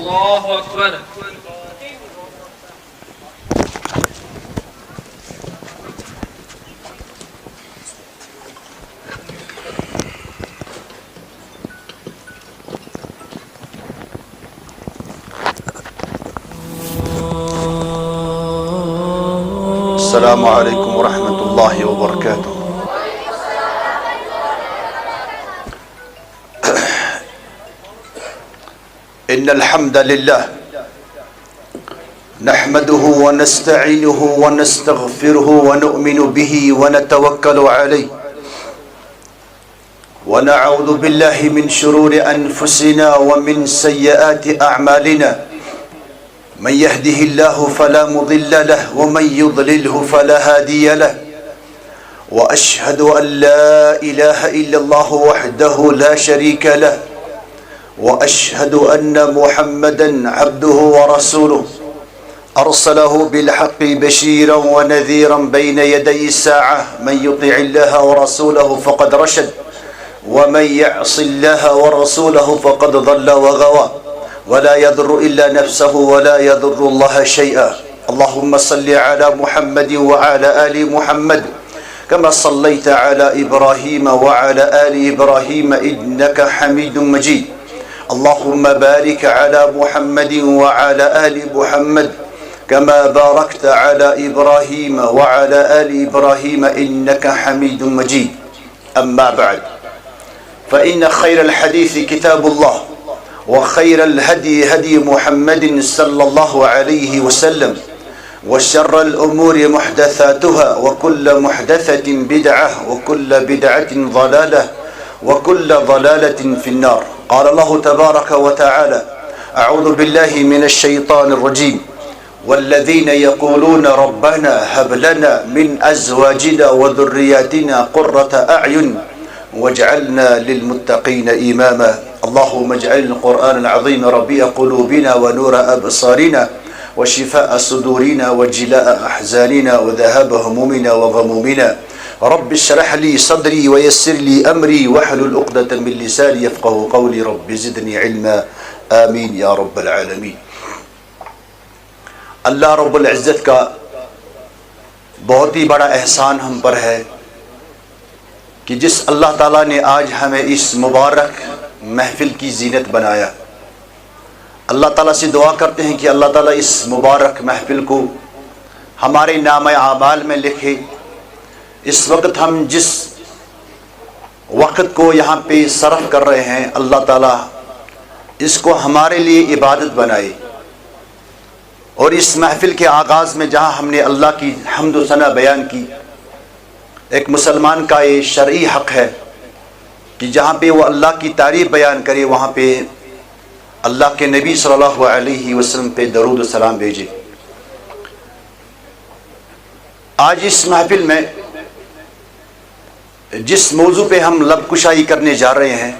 اللہ اکبر۔ السلام علیکم ورحمۃ اللہ وبرکاتہ۔ ان الحمد للہ نحمده ونستعینه ونستغفره ونؤمن به ونتوکل علیہ ونعوذ باللہ من شرور انفسنا ومن سیئات اعمالنا من يهده الله فلا مضل له ومن يضلله فلا هادي له وأشهد أن لا إله إلا الله وحده لا شريك له وأشهد أن محمدا عبده ورسوله أرسله بالحق بشيرا ونذيرا بين يدي الساعة من يطع الله ورسوله فقد رشد ومن يعص الله ورسوله فقد ضل وغوى ولا يضر إلا نفسه ولا يضر الله شيئا اللهم صل على محمد وعلى آل محمد كما صليت على إبراهيم وعلى آل إبراهيم إنك حميد مجيد اللهم بارك على محمد وعلى آل محمد كما باركت على إبراهيم وعلى آل إبراهيم إنك حميد مجيد أما بعد فإن خير الحديث كتاب الله وخير الهدي هدي محمد صلى الله عليه وسلم وشر الأمور محدثاتها وكل محدثة بدعة وكل بدعة ضلالة وكل ضلالة في النار قال الله تبارك وتعالى أعوذ بالله من الشيطان الرجيم والذين يقولون ربنا هب لنا من أزواجنا وذرياتنا قرة أعين واجعلنا للمتقين إماما اللهم اجعل القرآن العظيم ربيع قلوبنا ونور أبصارنا وشفاء صدورنا وجلاء أحزاننا وذهاب همومنا وغمومنا رب اشرح لي صدري ويسر لي أمري واحلل عقدة من لساني يفقهوا قولي رب زدني علما آمين يا رب العالمين۔ اللہ رب العزت کا بہت ہی بڑا احسان ہم پر ہے کہ جس اللہ تعالیٰ نے آج ہمیں اس مبارک محفل کی زینت بنایا، اللہ تعالیٰ سے دعا کرتے ہیں کہ اللہ تعالیٰ اس مبارک محفل کو ہمارے نامہ اعمال میں لکھے۔ اس وقت ہم جس وقت کو یہاں پہ صرف کر رہے ہیں اللہ تعالیٰ اس کو ہمارے لیے عبادت بنائے، اور اس محفل کے آغاز میں جہاں ہم نے اللہ کی حمد و ثنا بیان کی، ایک مسلمان کا یہ شرعی حق ہے کہ جہاں پہ وہ اللہ کی تعریف بیان کرے وہاں پہ اللہ کے نبی صلی اللہ علیہ وسلم پہ درود و سلام بھیجے۔ آج اس محفل میں جس موضوع پہ ہم لب کشائی کرنے جا رہے ہیں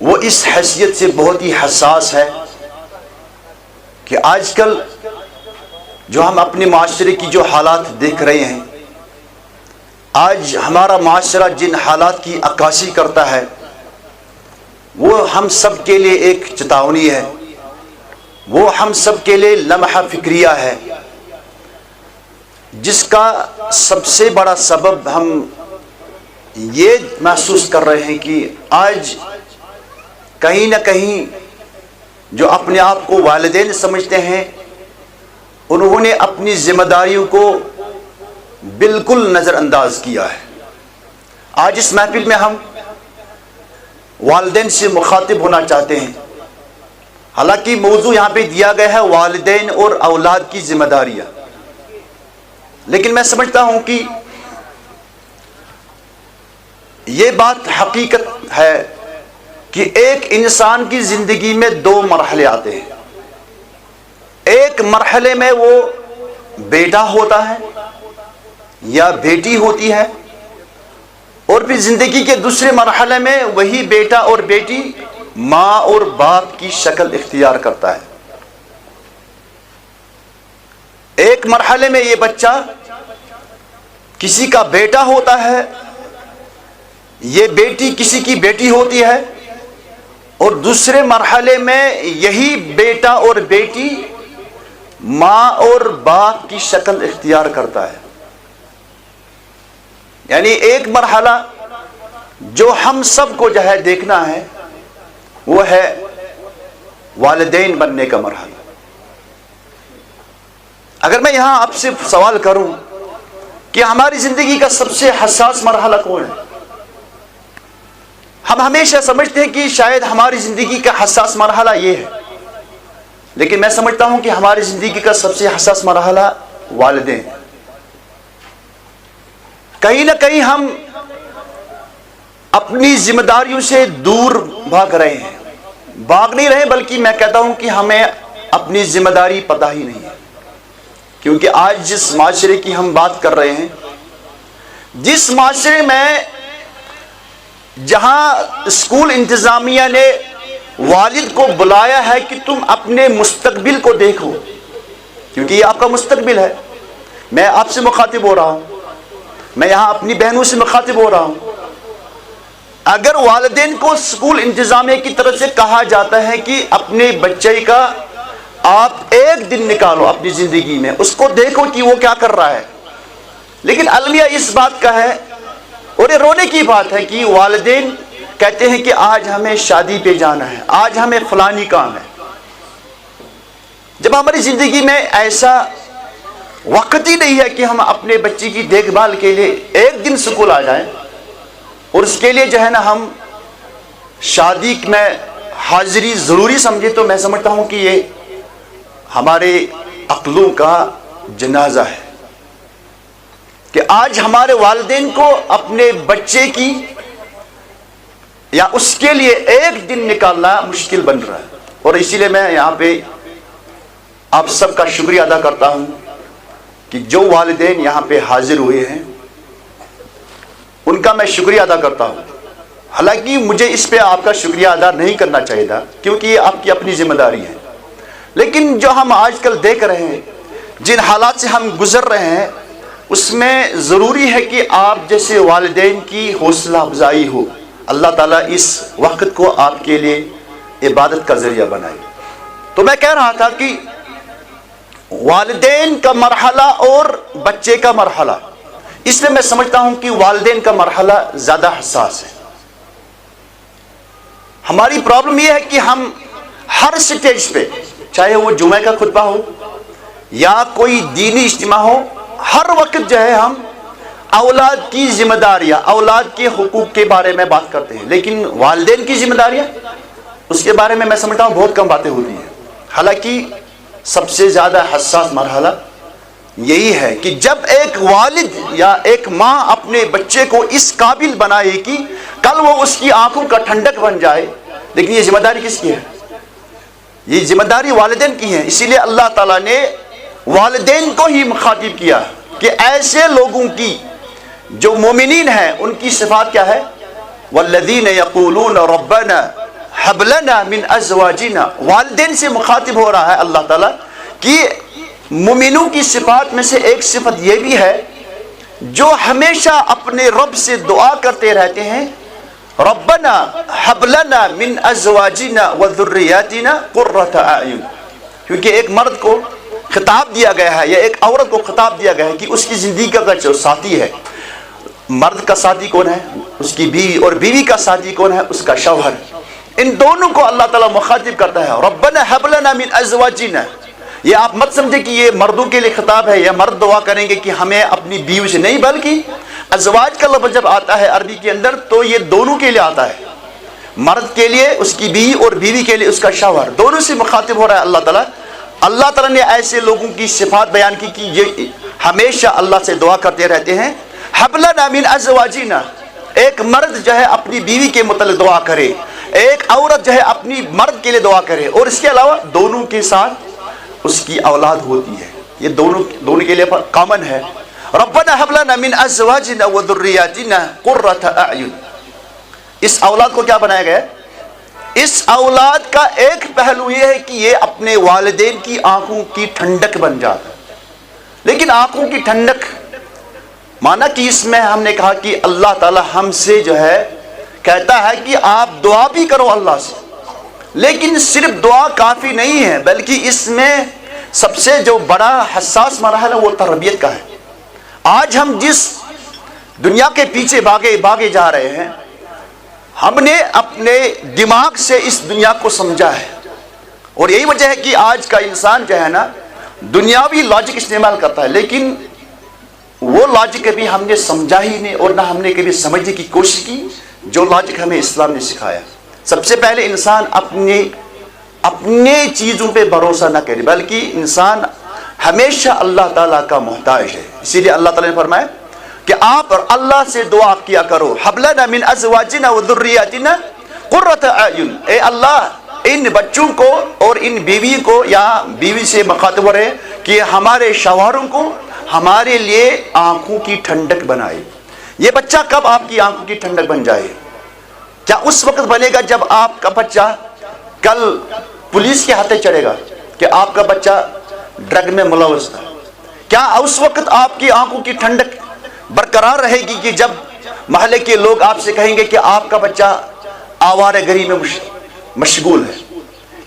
وہ اس حیثیت سے بہت ہی حساس ہے کہ آج کل جو ہم اپنے معاشرے کی جو حالات دیکھ رہے ہیں، آج ہمارا معاشرہ جن حالات کی عکاسی کرتا ہے وہ ہم سب کے لیے ایک چتاونی ہے، وہ ہم سب کے لیے لمحہ فکریہ ہے، جس کا سب سے بڑا سبب ہم یہ محسوس کر رہے ہیں کہ آج کہیں نہ کہیں جو اپنے آپ کو والدین سمجھتے ہیں انہوں نے اپنی ذمہ داریوں کو بالکل نظر انداز کیا ہے۔ آج اس محفل میں ہم والدین سے مخاطب ہونا چاہتے ہیں، حالانکہ موضوع یہاں پہ دیا گیا ہے والدین اور اولاد کی ذمہ داریاں، لیکن میں سمجھتا ہوں کہ یہ بات حقیقت ہے کہ ایک انسان کی زندگی میں دو مرحلے آتے ہیں۔ ایک مرحلے میں وہ بیٹا ہوتا ہے یا بیٹی ہوتی ہے، اور پھر زندگی کے دوسرے مرحلے میں وہی بیٹا اور بیٹی ماں اور باپ کی شکل اختیار کرتا ہے۔ ایک مرحلے میں یہ بچہ کسی کا بیٹا ہوتا ہے، یہ بیٹی کسی کی بیٹی ہوتی ہے، اور دوسرے مرحلے میں یہی بیٹا اور بیٹی ماں اور باپ کی شکل اختیار کرتا ہے. یعنی ایک مرحلہ جو ہم سب کو جو ہے دیکھنا ہے وہ ہے والدین بننے کا مرحلہ. اگر میں یہاں آپ سے سوال کروں کہ ہماری زندگی کا سب سے حساس مرحلہ کون ہے؟ ہم ہمیشہ سمجھتے ہیں کہ شاید ہماری زندگی کا حساس مرحلہ یہ ہے، لیکن میں سمجھتا ہوں کہ ہماری زندگی کا سب سے حساس مرحلہ والدین. کہیں نہ کہیں ہم اپنی ذمہ داریوں سے دور بھاگ رہے ہیں. بھاگ نہیں رہے بلکہ میں کہتا ہوں کہ ہمیں اپنی ذمہ داری پتہ ہی نہیں ہے. کیونکہ آج جس معاشرے کی ہم بات کر رہے ہیں، جس معاشرے میں جہاں اسکول انتظامیہ نے والد کو بلایا ہے کہ تم اپنے مستقبل کو دیکھو، کیونکہ یہ آپ کا مستقبل ہے. میں آپ سے مخاطب ہو رہا ہوں، میں یہاں اپنی بہنوں سے مخاطب ہو رہا ہوں. اگر والدین کو اسکول انتظامیہ کی طرف سے کہا جاتا ہے کہ اپنے بچے کا آپ ایک دن نکالو اپنی زندگی میں، اس کو دیکھو کہ وہ کیا کر رہا ہے، لیکن المیہ اس بات کا ہے اور یہ رونے کی بات ہے کہ والدین کہتے ہیں کہ آج ہمیں شادی پہ جانا ہے، آج ہمیں فلانی کام ہے. جب ہماری زندگی میں ایسا وقت ہی نہیں ہے کہ ہم اپنے بچے کی دیکھ بھال کے لیے ایک دن سکول آ جائیں اور اس کے لیے جو ہے نا ہم شادی میں حاضری ضروری سمجھے، تو میں سمجھتا ہوں کہ یہ ہمارے عقلوں کا جنازہ ہے کہ آج ہمارے والدین کو اپنے بچے کی یا اس کے لیے ایک دن نکالنا مشکل بن رہا ہے. اور اسی لیے میں یہاں پہ آپ سب کا شکریہ ادا کرتا ہوں کہ جو والدین یہاں پہ حاضر ہوئے ہیں ان کا میں شکریہ ادا کرتا ہوں. حالانکہ مجھے اس پہ آپ کا شکریہ ادا نہیں کرنا چاہیے تھا کیونکہ یہ آپ کی اپنی ذمہ داری ہے، لیکن جو ہم آج کل دیکھ رہے ہیں، جن حالات سے ہم گزر رہے ہیں، اس میں ضروری ہے کہ آپ جیسے والدین کی حوصلہ افزائی ہو. اللہ تعالیٰ اس وقت کو آپ کے لیے عبادت کا ذریعہ بنائے. تو میں کہہ رہا تھا کہ والدین کا مرحلہ اور بچے کا مرحلہ، اس میں سمجھتا ہوں کہ والدین کا مرحلہ زیادہ حساس ہے. ہماری پرابلم یہ ہے کہ ہم ہر سٹیج پہ، چاہے وہ جمعہ کا خطبہ ہو یا کوئی دینی اجتماع ہو، ہر وقت جو ہے ہم اولاد کی ذمہ داریاں، اولاد کے حقوق کے بارے میں بات کرتے ہیں، لیکن والدین کی ذمہ داریاں اس کے بارے میں سمجھتا ہوں بہت کم باتیں ہوتی ہیں. حالانکہ سب سے زیادہ حساس مرحلہ یہی ہے کہ جب ایک والد یا ایک ماں اپنے بچے کو اس قابل بنائے کہ کل وہ اس کی آنکھوں کا ٹھنڈک بن جائے. لیکن یہ ذمہ داری کس کی ہے؟ یہ ذمہ داری والدین کی ہے. اسی لیے اللہ تعالیٰ نے والدین کو ہی مخاطب کیا کہ ایسے لوگوں کی جو مومنین ہیں ان کی صفات کیا ہے؟ والذین یقولون ربنا هب لنا من ازواجنا. والدین سے مخاطب ہو رہا ہے اللہ تعالیٰ کہ مومنوں کی صفات میں سے ایک صفت یہ بھی ہے جو ہمیشہ اپنے رب سے دعا کرتے رہتے ہیں، ربنا هب لنا من ازواجنا وذریاتنا قرۃ اعین. کیونکہ ایک مرد کو خطاب دیا گیا ہے یا ایک عورت کو خطاب دیا گیا ہے کہ اس کی زندگی کا جو ساتھی ہے، مرد کا ساتھی کون ہے؟ اس کی بیوی، اور بیوی کا ساتھی کون ہے؟ اس کا شوہر. ان دونوں کو اللہ تعالیٰ مخاطب کرتا ہے ربنا هب لنا من ازواجنا. یہ آپ مت سمجھے کہ یہ مردوں کے لیے خطاب ہے یا مرد دعا کریں گے کہ ہمیں اپنی بیوی سے، نہیں، بلکہ ازواج کا لفظ جب آتا ہے عربی کے اندر تو یہ دونوں کے لیے آتا ہے، مرد کے لیے اس کی بیوی اور بیوی کے لیے اس کا شوہر، دونوں سے مخاطب ہو رہا ہے اللہ تعالیٰ. اللہ تعالیٰ نے ایسے لوگوں کی صفات بیان کی کہ یہ ہمیشہ اللہ سے دعا کرتے رہتے ہیں. هب لنا من ازواجنا، ایک مرد جو ہے اپنی بیوی کے متعلق دعا کرے، ایک عورت جو ہے اپنی مرد کے لیے دعا کرے، اور اس کے علاوہ دونوں کے ساتھ اس کی اولاد ہوتی ہے. یہ دونوں کے لیے کامن ہے. ربنا هب لنا من ازواجنا وذریاتنا قرۃ اعین. اس اولاد کو کیا بنایا گیا ہے؟ اس اولاد کا ایک پہلو یہ ہے کہ یہ اپنے والدین کی آنکھوں کی ٹھنڈک بن جاتا ہے. لیکن آنکھوں کی ٹھنڈک مانا کہ اس میں ہم نے کہا کہ اللہ تعالی ہم سے جو ہے کہتا ہے کہ آپ دعا بھی کرو اللہ سے، لیکن صرف دعا کافی نہیں ہے، بلکہ اس میں سب سے جو بڑا حساس مرحلہ وہ تربیت کا ہے۔ آج ہم جس دنیا کے پیچھے بھاگے جا رہے ہیں، ہم نے اپنے دماغ سے اس دنیا کو سمجھا ہے، اور یہی وجہ ہے کہ آج کا انسان جو ہے نا دنیاوی لاجک استعمال کرتا ہے، لیکن وہ لاجک کبھی ہم نے سمجھا ہی نہیں، اور نہ ہم نے کبھی سمجھنے کی کوشش کی جو لاجک ہمیں اسلام نے سکھایا۔ سب سے پہلے انسان اپنے چیزوں پہ بھروسہ نہ کرے، بلکہ انسان ہمیشہ اللہ تعالیٰ کا محتاج ہے۔ اسی لیے اللہ تعالیٰ نے فرمایا کہ آپ اور اللہ سے دعا کیا کرو، حب لنا من ازواجنا وذریاتنا قرۃ اعین، اے اللہ ان بچوں کو اور ان بیوی کو، یا بیوی سے مخاطب ہے کہ ہمارے شوہروں کو ہمارے لیے آنکھوں کی ٹھنڈک بنائے۔ یہ بچہ کب آپ کی آنکھوں کی ٹھنڈک بن جائے؟ کیا اس وقت بنے گا جب آپ کا بچہ کل پولیس کے ہاتھے چڑھے گا کہ آپ کا بچہ ڈرگ میں ملوث تھا؟ کیا اس وقت آپ کی آنکھوں کی ٹھنڈک برقرار رہے گی کہ جب محلے کے لوگ آپ سے کہیں گے کہ آپ کا بچہ آوارہ گری میں مشغول ہے؟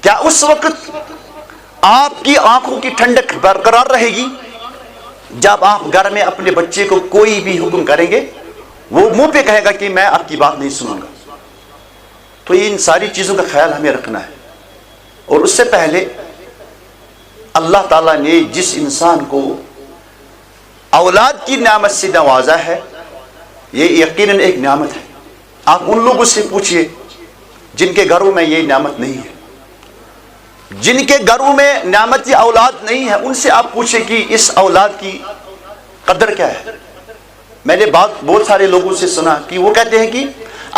کیا اس وقت آپ کی آنکھوں کی ٹھنڈک برقرار رہے گی جب آپ گھر میں اپنے بچے کو کوئی بھی حکم کریں گے وہ منہ پہ کہے گا کہ میں آپ کی بات نہیں سنوں گا؟ تو ان ساری چیزوں کا خیال ہمیں رکھنا ہے۔ اور اس سے پہلے اللہ تعالیٰ نے جس انسان کو اولاد کی نعمت سے نوازا ہے، یہ یقیناً ایک نعمت ہے۔ آپ ان لوگوں سے پوچھئے جن کے گھروں میں یہ نعمت نہیں ہے، جن کے گھروں میں نعمت کی اولاد نہیں ہے، ان سے آپ پوچھیں کہ اس اولاد کی قدر کیا ہے۔ میں نے بہت سارے لوگوں سے سنا کہ وہ کہتے ہیں کہ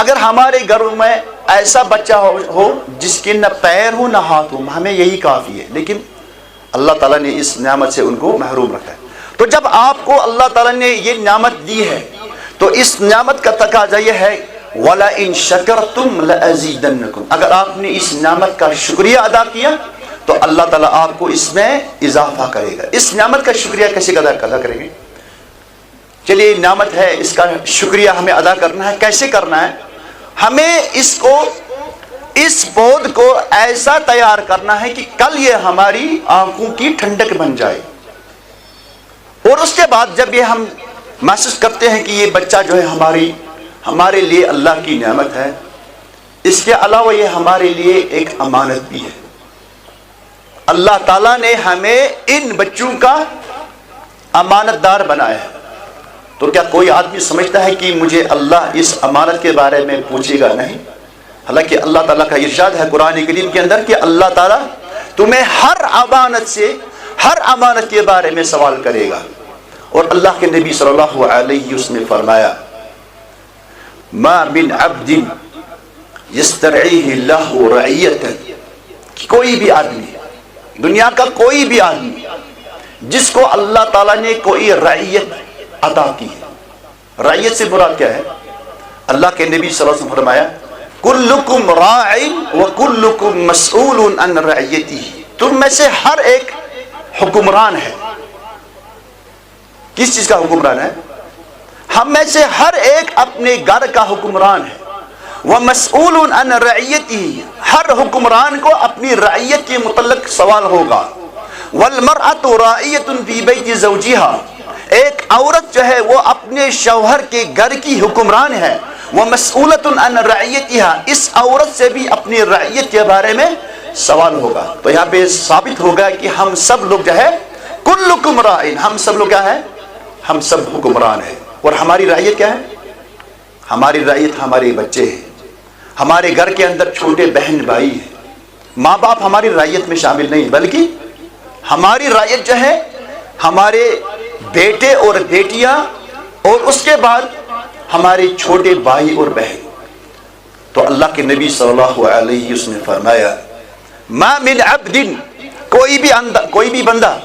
اگر ہمارے گھروں میں ایسا بچہ ہو جس کے نہ پیر ہو نہ ہاتھ ہو، ہمیں یہی کافی ہے۔ لیکن اللہ تعالیٰ نے اس نعمت سے ان کو محروم رکھا ہے۔ تو جب آپ کو اللہ تعالیٰ نے یہ نعمت دی ہے تو اس نعمت کا تقاضا یہ ہے وَلَئِن شَكَرْتُمْ لَأَزِيدَنَّكُمْ، اگر آپ نے اس نعمت کا شکریہ ادا کیا تو اللہ تعالیٰ آپ کو اس میں اضافہ کرے گا۔ اس نعمت کا شکریہ کیسے ادا کریں گے؟ چلیے نعمت ہے، اس کا شکریہ ہمیں ادا کرنا ہے۔ کیسے کرنا ہے؟ ہمیں اس پود کو ایسا تیار کرنا ہے کہ کل یہ ہماری آنکھوں کی ٹھنڈک بن جائے، اور اس کے بعد جب یہ ہم محسوس کرتے ہیں کہ یہ بچہ جو ہے ہمارے لیے اللہ کی نعمت ہے، اس کے علاوہ یہ ہمارے لیے ایک امانت بھی ہے۔ اللہ تعالیٰ نے ہمیں ان بچوں کا امانت دار بنایا ہے۔ تو کیا کوئی آدمی سمجھتا ہے کہ مجھے اللہ اس امانت کے بارے میں پوچھے گا؟ نہیں۔ حالانکہ اللہ تعالیٰ کا ارشاد ہے قرآن کریم کے اندر کہ اللہ تعالیٰ تمہیں ہر امانت کے بارے میں سوال کرے گا۔ اور اللہ کے نبی صلی اللہ علیہ وسلم نے فرمایا ما من عبد یسترعیہ اللہ رعیتا، کوئی بھی آدمی، دنیا کا کوئی بھی آدمی جس کو اللہ تعالیٰ نے کوئی رعیت عطا کی ہے۔ رعیت سے مراد کیا ہے؟ اللہ کے نبی صلی اللہ علیہ وسلم فرمایا کلکم راع وکلکم مسئول عن رعیتہ، تم میں سے ہر ایک حکمران ہے۔ کس چیز کا حکمران ہے؟ ہم میں سے ہر ایک اپنے گھر کا حکمران ہے۔ ومسئول عن رعیتہ، ہر حکمران کو اپنی رعیت کے متعلق سوال ہوگا۔ والمرأۃ راعیۃ فی بیت زوجہا، ایک عورت جو ہے وہ اپنے شوہر کے گھر کی حکمران ہے۔ ومسئولۃ عن رعیتہا، اس عورت سے بھی اپنی رعیت کے بارے میں سوال ہوگا۔ تو یہاں پہ ثابت ہوگا کہ ہم سب لوگ جو ہے کلکم راعٍ، ہم سب لوگ کیا ہے؟ ہم سب حکمران ہیں۔ اور ہماری رعیت کیا ہے؟ ہماری رعیت ہمارے بچے ہیں، ہمارے گھر کے اندر چھوٹے بہن بھائی ہیں۔ ماں باپ ہماری رعیت میں شامل نہیں، بلکہ ہماری رعیت جو ہے ہمارے بیٹے اور بیٹیاں، اور اس کے بعد ہمارے چھوٹے بھائی اور بہن۔ تو اللہ کے نبی صلی اللہ علیہ وسلم نے فرمایا ما من عبد، کوئی بھی بندہ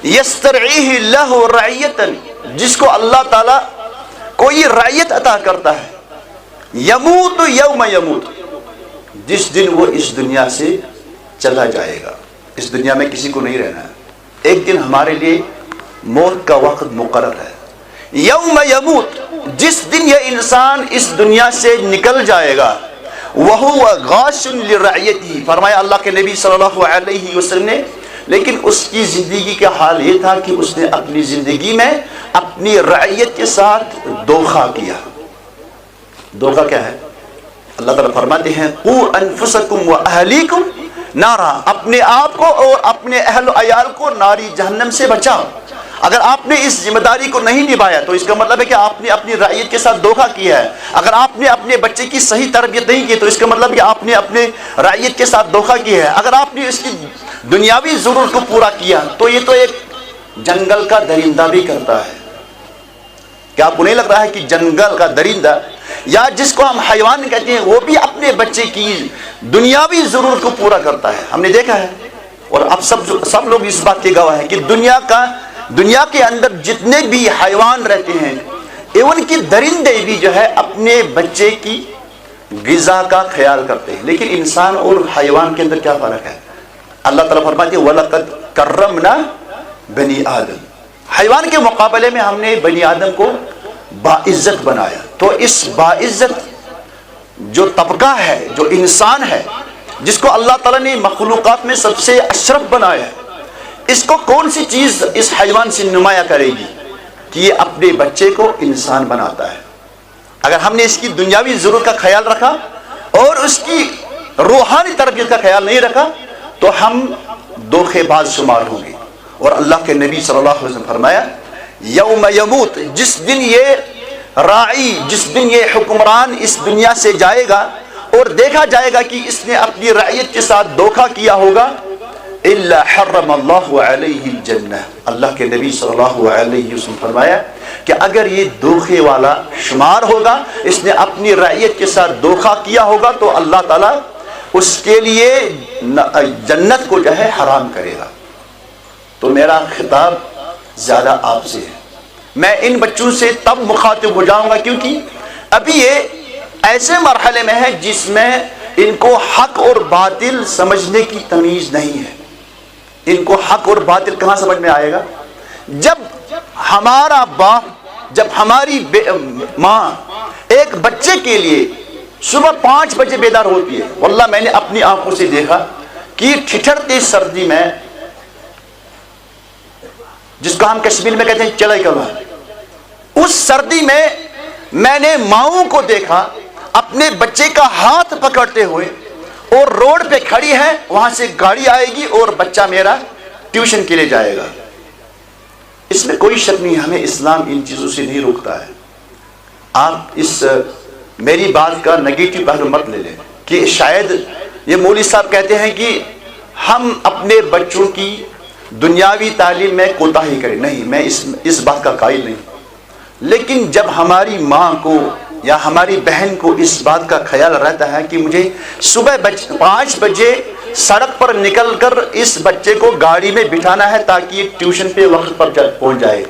یسترعیہ اللہ رعیتا، جس کو اللہ تعالیٰ کوئی رعیت عطا کرتا ہے، یموت یوم یموت، جس دن وہ اس دنیا سے چلا جائے گا۔ اس دنیا میں کسی کو نہیں رہنا ہے، ایک دن ہمارے لیے موت کا وقت مقرر ہے۔ یوم یموت، جس دن یہ انسان اس دنیا سے نکل جائے گا، وَهُوَ غَاشٌ لِرَعِيَتِهِ، فرمایا اللہ کے نبی صلی اللہ علیہ وسلم نے، لیکن اس کی زندگی کا حال یہ تھا کہ اس نے اپنی زندگی میں اپنی رعیت کے ساتھ دھوکہ کیا۔ دھوکہ کیا ہے؟ اللہ تعالیٰ فرماتے ہیں قُوا أَنفُسَكُمْ وَأَهْلِيكُمْ نارا، اپنے آپ کو اور اپنے اہل و عیال کو ناری جہنم سے بچاؤ۔ اگر آپ نے اس ذمہ داری کو نہیں نبھایا تو اس کا مطلب ہے کہ آپ نے اپنی رعیت کے ساتھ دھوکہ کیا ہے۔ اگر آپ نے اپنے بچے کی صحیح تربیت نہیں کی تو اس کا مطلب ہے کہ آپ نے اپنے رعیت کے ساتھ دھوکہ کیا ہے۔ اگر آپ نے اس کی دنیاوی ضرورت کو پورا کیا تو یہ تو ایک جنگل کا درندہ بھی کرتا ہے۔ کیا آپ کو نہیں لگ رہا ہے کہ جنگل کا درندہ یا جس کو ہم حیوان کہتے ہیں وہ بھی اپنے بچے کی دنیاوی ضرورت کو پورا کرتا ہے؟ ہم نے دیکھا ہے، اور اب سب لوگ اس بات کے گواہ ہیں کہ دنیا کے اندر جتنے بھی حیوان رہتے ہیں، ایون کی درندے بھی جو ہے اپنے بچے کی غذا کا خیال کرتے ہیں۔ لیکن انسان اور حیوان کے اندر کیا فرق ہے؟ اللہ تعالیٰ فرماتے ہیں وَلَقَدْ كَرَّمْنَا بَنِي آدم، حیوان کے مقابلے میں ہم نے بنی آدم کو باعزت بنایا۔ تو اس باعزت جو طبقہ ہے، جو انسان ہے، جس کو اللہ تعالیٰ نے مخلوقات میں سب سے اشرف بنایا ہے، اس کو کون سی چیز اس حیوان سے نمایاں کرے گی کہ یہ اپنے بچے کو انسان بناتا ہے؟ اگر ہم نے اس کی دنیاوی ضرورت کا خیال رکھا اور اس کی روحانی تربیت کا خیال نہیں رکھا تو ہم دھوکے باز شمار ہوں گے۔ اور اللہ کے نبی صلی اللہ علیہ وسلم فرمایا یوم یموت، جس دن یہ راعی، جس دن یہ حکمران اس دنیا سے جائے گا اور دیکھا جائے گا کہ اس نے اپنی رعیت کے ساتھ دھوکہ کیا ہوگا، الا حرم اللہ علیہ الجنہ، اللہ کے نبی صلی اللہ علیہ وسلم فرمایا کہ اگر یہ دھوکے والا شمار ہوگا، اس نے اپنی رعیت کے ساتھ دھوکہ کیا ہوگا، تو اللہ تعالیٰ اس کے لیے جنت کو جو ہے حرام کرے گا۔ تو میرا خطاب زیادہ آپ سے ہے، میں ان بچوں سے تب مخاطب ہو جاؤں گا کیونکہ ابھی یہ ایسے مرحلے میں ہے جس میں ان کو حق اور باطل سمجھنے کی تمیز نہیں ہے۔ ان کو حق اور باطل کہاں سمجھ میں آئے گا؟ جب ہمارا باپ، جب ہماری ماں ایک بچے کے لیے صبح 5 بجے بیدار ہوتی ہے۔ واللہ میں نے اپنی آنکھوں سے دیکھا کہ ٹھٹھرتی سردی میں، جس کو ہم کشمیر میں کہتے ہیں چلائی کلا، اس سردی میں نے ماؤں کو دیکھا اپنے بچے کا ہاتھ پکڑتے ہوئے، اور روڈ پہ کھڑی ہے، وہاں سے گاڑی آئے گی اور بچہ میرا ٹیوشن کے لیے جائے گا۔ اس میں کوئی شک نہیں، ہمیں اسلام ان چیزوں سے نہیں روکتا ہے۔ آپ اس میری بات کا نگیٹو پہلو مت لے لیں کہ شاید یہ مولوی صاحب کہتے ہیں کہ ہم اپنے بچوں کی دنیاوی تعلیم میں کوتاہی کریں۔ نہیں، میں اس بات کا قائل نہیں، لیکن جب ہماری ماں کو یا ہماری بہن کو اس بات کا خیال رہتا ہے کہ مجھے صبح 5 بجے سڑک پر نکل کر اس بچے کو گاڑی میں بٹھانا ہے تاکہ یہ ٹیوشن پہ وقت پر پہنچ جائے،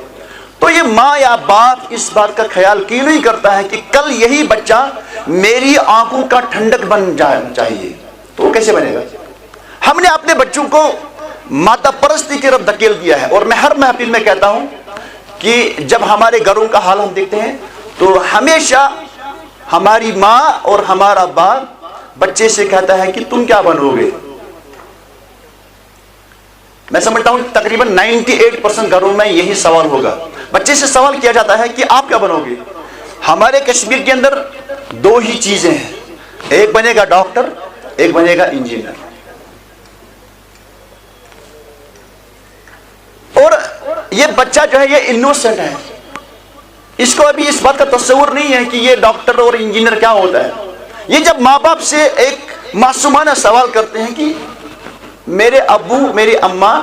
تو یہ ماں یا باپ اس بات کا خیال کیوں نہیں کرتا ہے کہ کل یہی بچہ میری آنکھوں کا ٹھنڈک بن جانا چاہیے؟ تو وہ کیسے بنے گا؟ ہم نے اپنے بچوں کو مادہ پرستی کی طرف دھکیل دیا ہے، اور میں ہر محفل میں کہتا ہوں کہ جب ہمارے گھروں کا حال ہم دیکھتے ہیں تو ہمیشہ ہماری ماں اور ہمارا باپ بچے سے کہتا ہے کہ تم کیا بنو گے؟ میں سمجھتا ہوں تقریباً 98% گھروں میں یہی سوال ہوگا، بچے سے سوال کیا جاتا ہے کہ آپ کیا بنو گے؟ ہمارے کشمیر کے اندر 2 ہی چیزیں ہیں، ایک بنے گا ڈاکٹر، ایک بنے گا انجینئر۔ اور یہ بچہ جو ہے یہ انوسنٹ ہے، اس کو ابھی اس بات کا تصور نہیں ہے کہ یہ ڈاکٹر اور انجینئر کیا ہوتا ہے۔ یہ جب ماں باپ سے ایک معصومانہ سوال کرتے ہیں کہ میرے ابو میری اماں،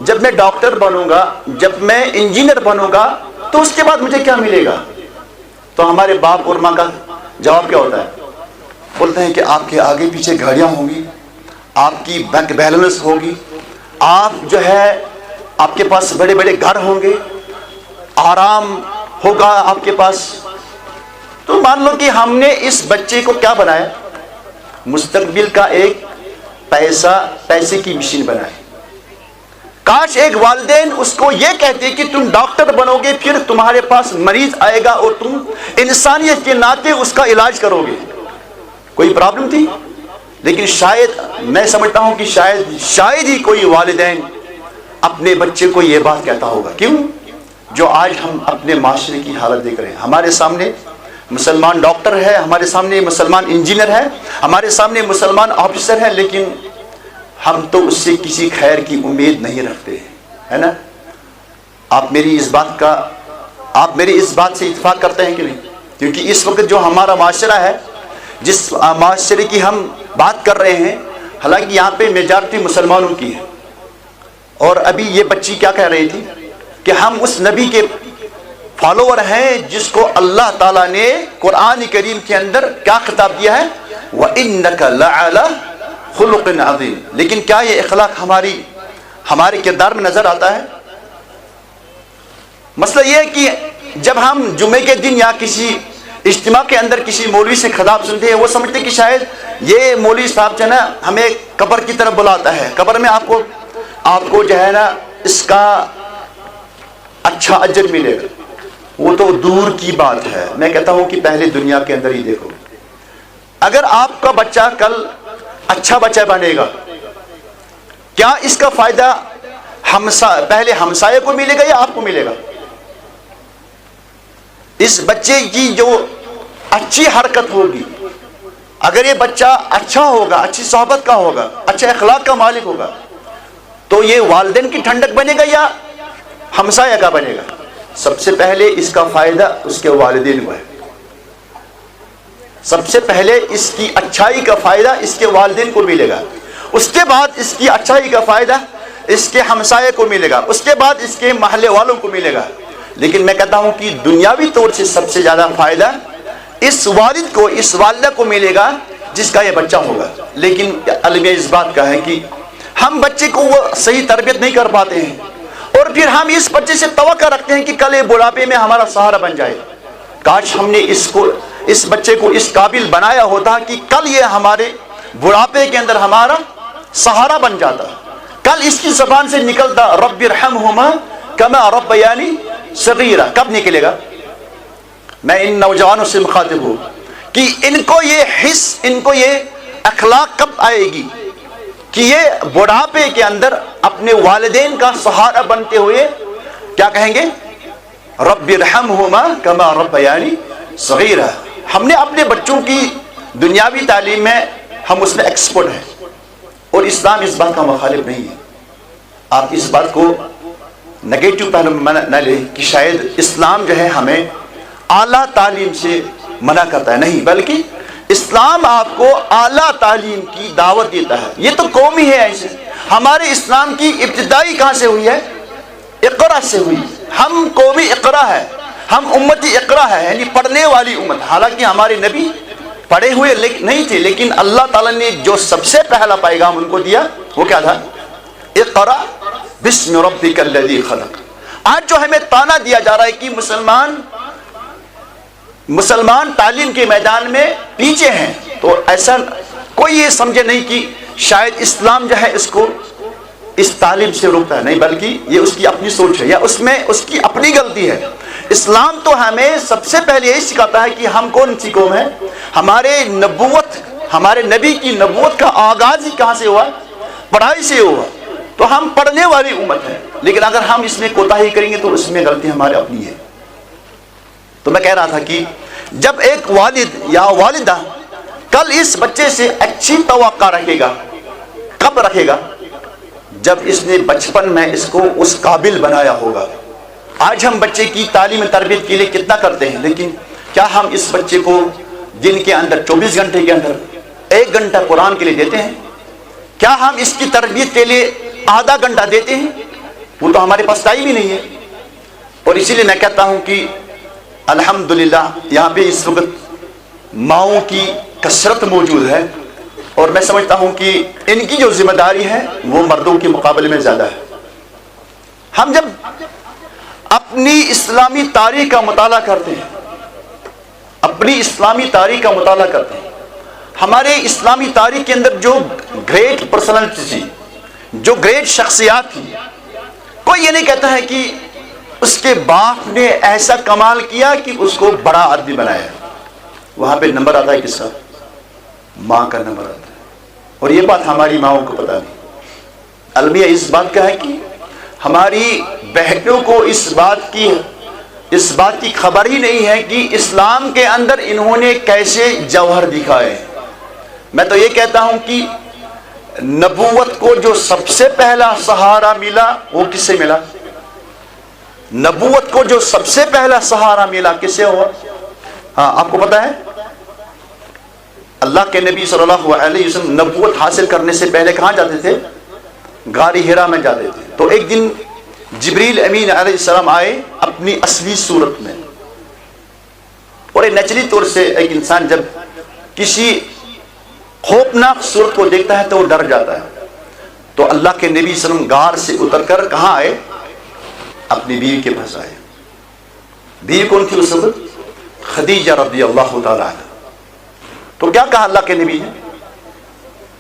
جب میں ڈاکٹر بنوں گا، جب میں انجینئر بنوں گا تو اس کے بعد مجھے کیا ملے گا؟ تو ہمارے باپ اور ماں کا جواب کیا ہوتا ہے؟ بولتے ہیں کہ آپ کے آگے پیچھے گاڑیاں ہوں گی، آپ کی بینک بیلنس ہوگی، آپ جو ہے آپ کے پاس بڑے بڑے گھر ہوں گے، آرام ہوگا آپ کے پاس۔ تو مان لو کہ ہم نے اس بچے کو کیا بنایا؟ مستقبل کا ایک پیسے کی مشین بنائی۔ کاش ایک والدین اس کو یہ کہتے کہ تم ڈاکٹر بنو گے، پھر تمہارے پاس مریض آئے گا اور تم انسانیت کے ناطے اس کا علاج کرو گے۔ کوئی پرابلم تھی؟ لیکن شاید میں سمجھتا ہوں کہ شاید ہی کوئی والدین اپنے بچے کو یہ بات کہتا ہوگا. کیوں؟ جو آج ہم اپنے معاشرے کی حالت دیکھ رہے ہیں. ہمارے سامنے مسلمان ڈاکٹر ہے، ہمارے سامنے مسلمان انجینئر ہے، ہمارے سامنے مسلمان آفیسر ہے، لیکن ہم تو اس سے کسی خیر کی امید نہیں رکھتے ہیں، ہے نا؟ آپ میری اس بات سے اتفاق کرتے ہیں کہ نہیں؟ کیونکہ اس وقت جو ہمارا معاشرہ ہے، جس معاشرے کی ہم بات کر رہے ہیں، حالانکہ یہاں پہ میجارٹی مسلمانوں کی ہے. اور ابھی یہ بچی کیا کہہ رہی تھی کہ ہم اس نبی کے فالوور ہیں جس کو اللہ تعالیٰ نے قرآن کریم کے اندر کیا خطاب دیا ہے؟ وَإِنَّكَ لَعَلَى خُلُقٍ عَظِيمٍ. لیکن کیا یہ اخلاق ہمارے کردار میں نظر آتا ہے؟ مسئلہ یہ ہے کہ جب ہم جمعے کے دن یا کسی اجتماع کے اندر کسی مولوی سے خطاب سنتے ہیں، وہ سمجھتے کہ شاید یہ مولوی صاحب جو ہے نا ہمیں قبر کی طرف بلاتا ہے، قبر میں آپ کو جو ہے نا اس کا اچھا اجر ملے گا. وہ تو دور کی بات ہے. میں کہتا ہوں کہ پہلے دنیا کے اندر ہی دیکھو. اگر آپ کا بچہ کل اچھا بچہ بنے گا، کیا اس کا فائدہ پہلے ہمسائے کو ملے گا یا آپ کو ملے گا؟ اس بچے کی جو اچھی حرکت ہوگی، اگر یہ بچہ اچھا ہوگا، اچھی صحبت کا ہوگا، اچھے اخلاق کا مالک ہوگا، تو یہ والدین کی ٹھنڈک بنے گا یا ہمسایہ کا بنے گا؟ سب سے پہلے اس کا فائدہ اس کے والدین کو ہے. سب سے پہلے اس کی اچھائی کا فائدہ اس کے والدین کو ملے گا. اس کے بعد اس کی اچھائی کا فائدہ اس کے ہمسائے کو ملے گا. اس کے بعد اس کے محلے والوں کو ملے گا. لیکن میں کہتا ہوں کہ دنیاوی طور سے سب سے زیادہ فائدہ اس والد کو، اس والدہ کو ملے گا جس کا یہ بچہ ہوگا. لیکن المیہ اس بات کا ہے کہ ہم بچے کو وہ صحیح تربیت نہیں کر پاتے ہیں، اور پھر ہم اس بچے سے توقع رکھتے ہیں کہ کل یہ بڑھاپے میں ہمارا سہارا بن جائے. کاش ہم نے اس بچے کو اس قابل بنایا ہوتا کہ کل یہ ہمارے بڑھاپے کے اندر ہمارا سہارا بن جاتا. کل اس کی زبان سے نکلتا رب ارحمہما کما ربیانی صغیرا. کب نکلے گا؟ میں ان نوجوانوں سے مخاطب ہوں کہ ان کو یہ حس، ان کو یہ اخلاق کب آئے گی کہ یہ بڑھاپے کے اندر اپنے والدین کا سہارا بنتے ہوئے کیا کہیں گے؟ رب ارحمہما کما ربیانی صغیرا. ہم نے اپنے بچوں کی دنیاوی تعلیم میں ہم اس میں ایکسپرٹ ہیں، اور اسلام اس بات کا مخالف نہیں ہے. آپ اس بات کو نگیٹو پہلو میں نہ لیں کہ شاید اسلام جو ہے ہمیں اعلیٰ تعلیم سے منع کرتا ہے. نہیں، بلکہ اسلام آپ کو اعلیٰ تعلیم کی دعوت دیتا ہے. یہ تو قومی ہے. ایسے ہمارے اسلام کی ابتدائی کہاں سے ہوئی ہے؟ اقرا سے ہوئی. ہم قومی اقرا ہے، ہم امتی اقرا ہے، یعنی پڑھنے والی امت. حالانکہ ہمارے نبی پڑھے ہوئے نہیں تھے، لیکن اللہ تعالیٰ نے جو سب سے پہلا پیغام ان کو دیا وہ کیا تھا؟ اقرا بسم ربک الذی خلق. آج جو ہمیں تانا دیا جا رہا ہے کہ مسلمان تعلیم کے میدان میں پیچھے ہیں، تو ایسا کوئی یہ سمجھے نہیں کہ شاید اسلام جو ہے اس کو اس تعلیم سے روکتا ہے. نہیں، بلکہ یہ اس کی اپنی سوچ ہے یا اس میں اس کی اپنی غلطی ہے. اسلام تو ہمیں سب سے پہلے یہی سکھاتا ہے کہ ہم کون سی قوم ہے. ہمارے نبی کی نبوت کا آغاز ہی کہاں سے ہوا؟ پڑھائی سے ہوا. تو ہم پڑھنے والی امت ہے، لیکن اگر ہم اس میں کوتاہی کریں گے تو اس میں غلطی ہماری اپنی ہے. تو میں کہہ رہا تھا کہ جب ایک والد یا والدہ کل اس بچے سے اچھی توقع رکھے گا، کب رکھے گا؟ جب اس نے بچپن میں اس کو اس قابل بنایا ہوگا. آج ہم بچے کی تعلیم تربیت کے لیے کتنا کرتے ہیں، لیکن کیا ہم اس بچے کو دن کے اندر 24 گھنٹے کے اندر 1 گھنٹہ قرآن کے لیے دیتے ہیں؟ کیا ہم اس کی تربیت کے لیے آدھا گھنٹہ دیتے ہیں؟ وہ تو ہمارے پاس ٹائم ہی نہیں ہے. اور اسی لیے میں کہتا ہوں کہ الحمدللہ یہاں پہ اس وقت ماؤں کی کثرت موجود ہے، اور میں سمجھتا ہوں کہ ان کی جو ذمہ داری ہے وہ مردوں کے مقابلے میں زیادہ ہے. ہم جب اپنی اسلامی تاریخ کا مطالعہ کرتے ہیں، ہمارے اسلامی تاریخ کے اندر جو گریٹ پرسنالٹی تھی، جو گریٹ شخصیات تھی، کوئی یہ نہیں کہتا ہے کہ اس کے باپ نے ایسا کمال کیا کہ اس کو بڑا آدمی بنایا. وہاں پہ نمبر آتا ہے کس کا؟ ماں کا نمبر آتا ہے، اور یہ بات ہماری ماؤں کو پتہ نہیں۔ المیہ اس بات کا ہے کہ ہماری بہنوں کو اس بات کی خبر ہی نہیں ہے کہ اسلام کے اندر انہوں نے کیسے جوہر دکھائے۔ میں تو یہ کہتا ہوں کہ نبوت کو جو سب سے پہلا سہارا ملا وہ کس سے ملا؟ نبوت کو جو سب سے پہلا سہارا ملا کس سے ہوا؟ ہاں آپ کو پتا ہے، اللہ کے نبی صلی اللہ علیہ وسلم نبوت حاصل کرنے سے پہلے کہاں جاتے تھے؟ غار حرا میں جاتے تھے۔ تو ایک دن جبریل امین علیہ السلام آئے اپنی اصلی صورت میں، اور ایک نیچرلی طور سے ایک انسان جب کسی خوفناک صورت کو دیکھتا ہے تو وہ ڈر جاتا ہے۔ تو اللہ کے نبی صلی اللہ علیہ وسلم غار سے اتر کر کہاں آئے؟ اپنی بیوی کے پاس آئے۔ بیوی کون تھی اس وقت؟ خدیجہ رضی اللہ تعالی عنہ۔ تو کیا کہا اللہ کے نبی نے؟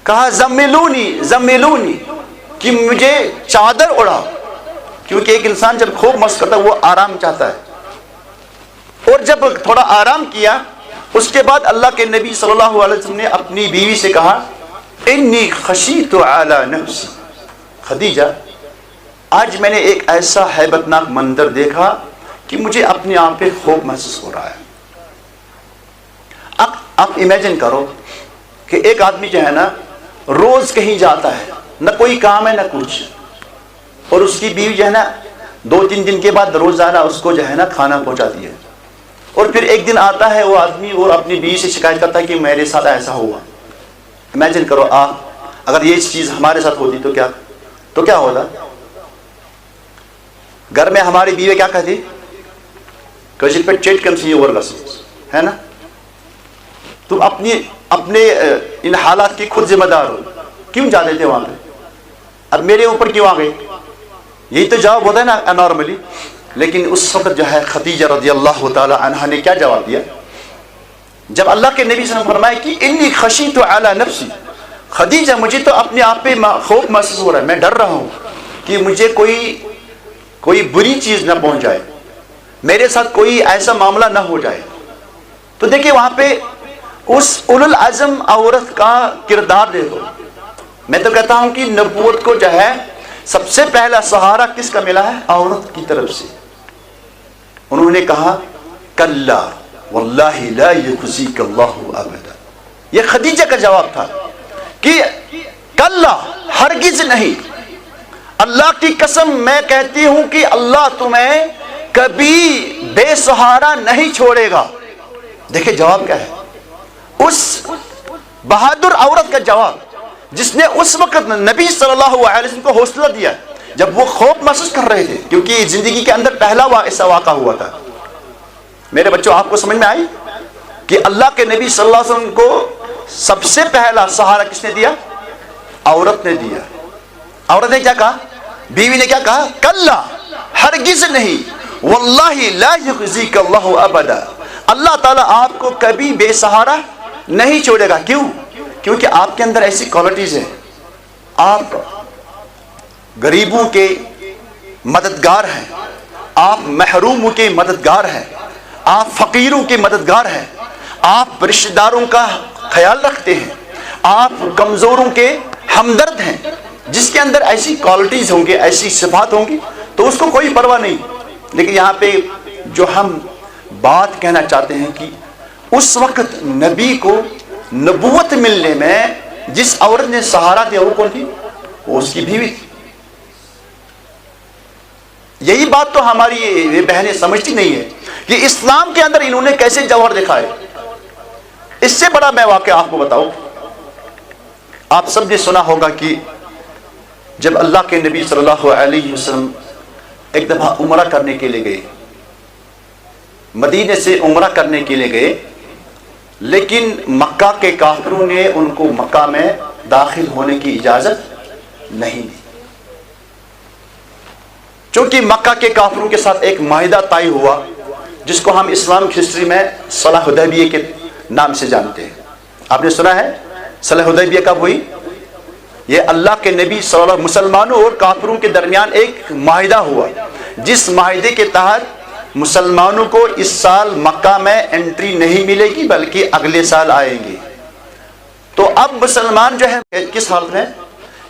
کہا زملونی زملونی، کہ مجھے چادر اڑا، کیونکہ ایک انسان جب خوب مست کرتا ہے وہ آرام چاہتا ہے، اور جب تھوڑا آرام کیا اس کے بعد اللہ کے نبی صلی اللہ علیہ وسلم نے اپنی بیوی سے کہا انی خشیت علی نفسی، خدیجہ آج میں نے ایک ایسا ہیبت ناک منظر دیکھا کہ مجھے اپنے آپ پہ خوف محسوس ہو رہا ہے۔ آپ امیجن کرو کہ ایک آدمی جو ہے نا روز کہیں جاتا ہے، نہ کوئی کام ہے نہ کچھ، اور اس کی بیوی جو ہے نا 2-3 دن کے بعد روزانہ اس کو جو ہے نا کھانا پہنچاتی ہے، اور پھر ایک دن آتا ہے وہ آدمی اور اپنی بیوی سے شکایت کرتا ہے کہ میرے ساتھ ایسا ہوا۔ امیجن کرو اگر یہ چیز ہمارے ساتھ ہوتی تو کیا ہوتا؟ گھر میں ہماری بیوی کیا کہتی؟ کشل پہ چیٹ کم سی اور ہے نا، تم اپنے ان حالات کی خود ذمہ دار ہو، کیوں جاتے تھے وہاں پہ؟ اب میرے اوپر کیوں آ گئے؟ یہی تو جواب ہوتا ہے نا نارملی۔ لیکن اس وقت جو ہے خدیجہ رضی اللہ تعالی عنہا نے کیا جواب دیا؟ جب اللہ کے نبی صلی اللہ علیہ وسلم فرمائے کہ انی خشیت علی نفسی، خدیجہ مجھے تو اپنے آپ پہ خوف محسوس ہو رہا ہے، میں ڈر رہا ہوں کہ مجھے کوئی بری چیز نہ پہنچ جائے، میرے ساتھ کوئی ایسا معاملہ نہ ہو جائے۔ تو دیکھیں وہاں پہ اس اولو العزم عورت کا کردار دیکھو۔ میں تو کہتا ہوں کہ نبوت کو جو ہے سب سے پہلا سہارا کس کا ملا ہے؟ عورت کی طرف سے۔ انہوں نے کہا کلا واللہ لا یخزیک اللہ ابدا، یہ خدیجہ کا جواب تھا کہ کلا ہرگز نہیں، اللہ کی قسم میں کہتی ہوں کہ اللہ تمہیں کبھی بے سہارا نہیں چھوڑے گا۔ دیکھیں جواب کیا ہے، اس بہادر عورت کا جواب جس نے اس وقت نبی صلی اللہ علیہ وسلم کو حوصلہ دیا جب وہ خوف محسوس کر رہے تھے، کیونکہ زندگی کے اندر پہلا ایسا واقعہ ہوا تھا۔ میرے بچوں آپ کو سمجھ میں آئی کہ اللہ کے نبی صلی اللہ علیہ وسلم کو سب سے پہلا سہارا کس نے دیا؟ عورت نے دیا۔ عورت نے کیا کہا؟ بیوی نے کیا کہا؟ کلا ہرگز نہیں، واللہ لا یخزیک اللہ ابدا، اللہ تعالیٰ آپ کو کبھی بے سہارا نہیں چھوڑے گا۔ کیوں؟ کیونکہ آپ کے اندر ایسی کوالٹیز ہیں، آپ غریبوں کے مددگار ہیں، آپ محروموں کے مددگار ہیں، آپ فقیروں کے مددگار ہیں، آپ رشتہ داروں کا خیال رکھتے ہیں، آپ کمزوروں کے ہمدرد ہیں۔ جس کے اندر ایسی کوالٹیز ہوں گی، ایسی صفات ہوں گی تو اس کو کوئی پرواہ نہیں۔ لیکن یہاں پہ جو ہم بات کہنا چاہتے ہیں کہ اس وقت نبی کو نبوت ملنے میں جس عورت نے سہارا دیا وہ کون تھی؟ وہ اس کی بیوی تھی۔ یہی بات تو ہماری بہنیں سمجھتی نہیں ہے کہ اسلام کے اندر انہوں نے کیسے جوہر دکھائے۔ اس سے بڑا میں واقعہ آپ کو بتاؤں، آپ سب نے سنا ہوگا کہ جب اللہ کے نبی صلی اللہ علیہ وسلم ایک دفعہ عمرہ کرنے کے لیے گئے، مدینے سے عمرہ کرنے کے لیے گئے، لیکن مکہ کے کافروں نے ان کو مکہ میں داخل ہونے کی اجازت نہیں دی، چونکہ مکہ کے کافروں کے ساتھ ایک معاہدہ طے ہوا جس کو ہم اسلامک ہسٹری میں صلح حدیبیہ کے نام سے جانتے ہیں۔ آپ نے سنا ہے صلح حدیبیہ کب ہوئی؟ یہ اللہ کے نبی صلی اللہ علیہ وسلم مسلمانوں اور کافروں کے درمیان ایک معاہدہ ہوا، جس معاہدے کے تحت مسلمانوں کو اس سال مکہ میں انٹری نہیں ملے گی بلکہ اگلے سال آئیں گے۔ تو اب مسلمان جو ہے کس حالت میں؟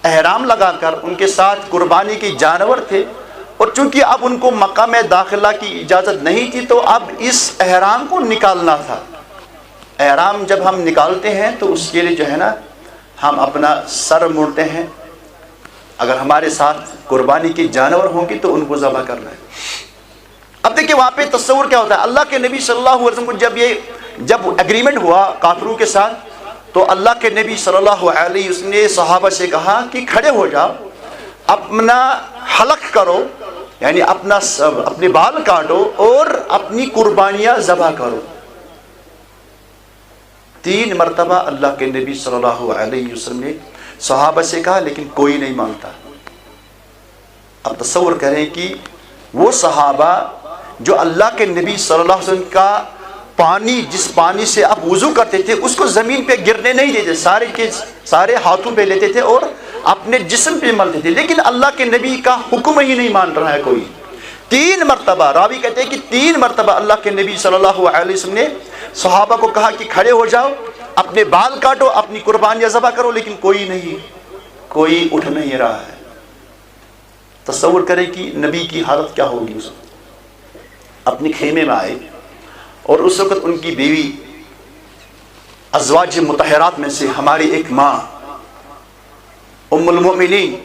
احرام لگا کر ان کے ساتھ قربانی کے جانور تھے، اور چونکہ اب ان کو مکہ میں داخلہ کی اجازت نہیں تھی تو اب اس احرام کو نکالنا تھا۔ احرام جب ہم نکالتے ہیں تو اس کے لیے جو ہے نا ہم اپنا سر موڑتے ہیں، اگر ہمارے ساتھ قربانی کے جانور ہوں گے تو ان کو ذبح کرنا ہے۔ اب دیکھیں وہاں پہ تصور کیا ہوتا ہے، اللہ کے نبی صلی اللہ علیہ وسلم کو جب ایگریمنٹ ہوا کافروں کے ساتھ تو اللہ کے نبی صلی اللہ علیہ وسلم نے صحابہ سے کہا کہ کھڑے ہو جاؤ، اپنا حلق کرو، یعنی اپنے بال کاٹو اور اپنی قربانیاں ذبح کرو۔ 3 مرتبہ اللہ کے نبی صلی اللہ علیہ وسلم نے صحابہ سے کہا، لیکن کوئی نہیں مانتا۔ اب تصور کریں کہ وہ صحابہ جو اللہ کے نبی صلی اللہ علیہ وسلم کا پانی، جس پانی سے آپ وضو کرتے تھے اس کو زمین پہ گرنے نہیں دیتے، سارے کے سارے ہاتھوں پہ لیتے تھے اور اپنے جسم پہ ملتے تھے، لیکن اللہ کے نبی کا حکم ہی نہیں مان رہا ہے کوئی۔ 3 مرتبہ، راوی کہتے ہیں کہ 3 مرتبہ اللہ کے نبی صلی اللہ علیہ وسلم نے صحابہ کو کہا کہ کھڑے ہو جاؤ، اپنے بال کاٹو، اپنی قربانیاں ذبح کرو، لیکن کوئی اٹھ نہیں رہا ہے۔ تصور کریں کہ نبی کی حالت کیا ہوگی۔ اس اپنے خیمے میں آئے اور اس وقت ان کی بیوی ازواج مطہرات میں سے ہماری ایک ماں ام المؤمنین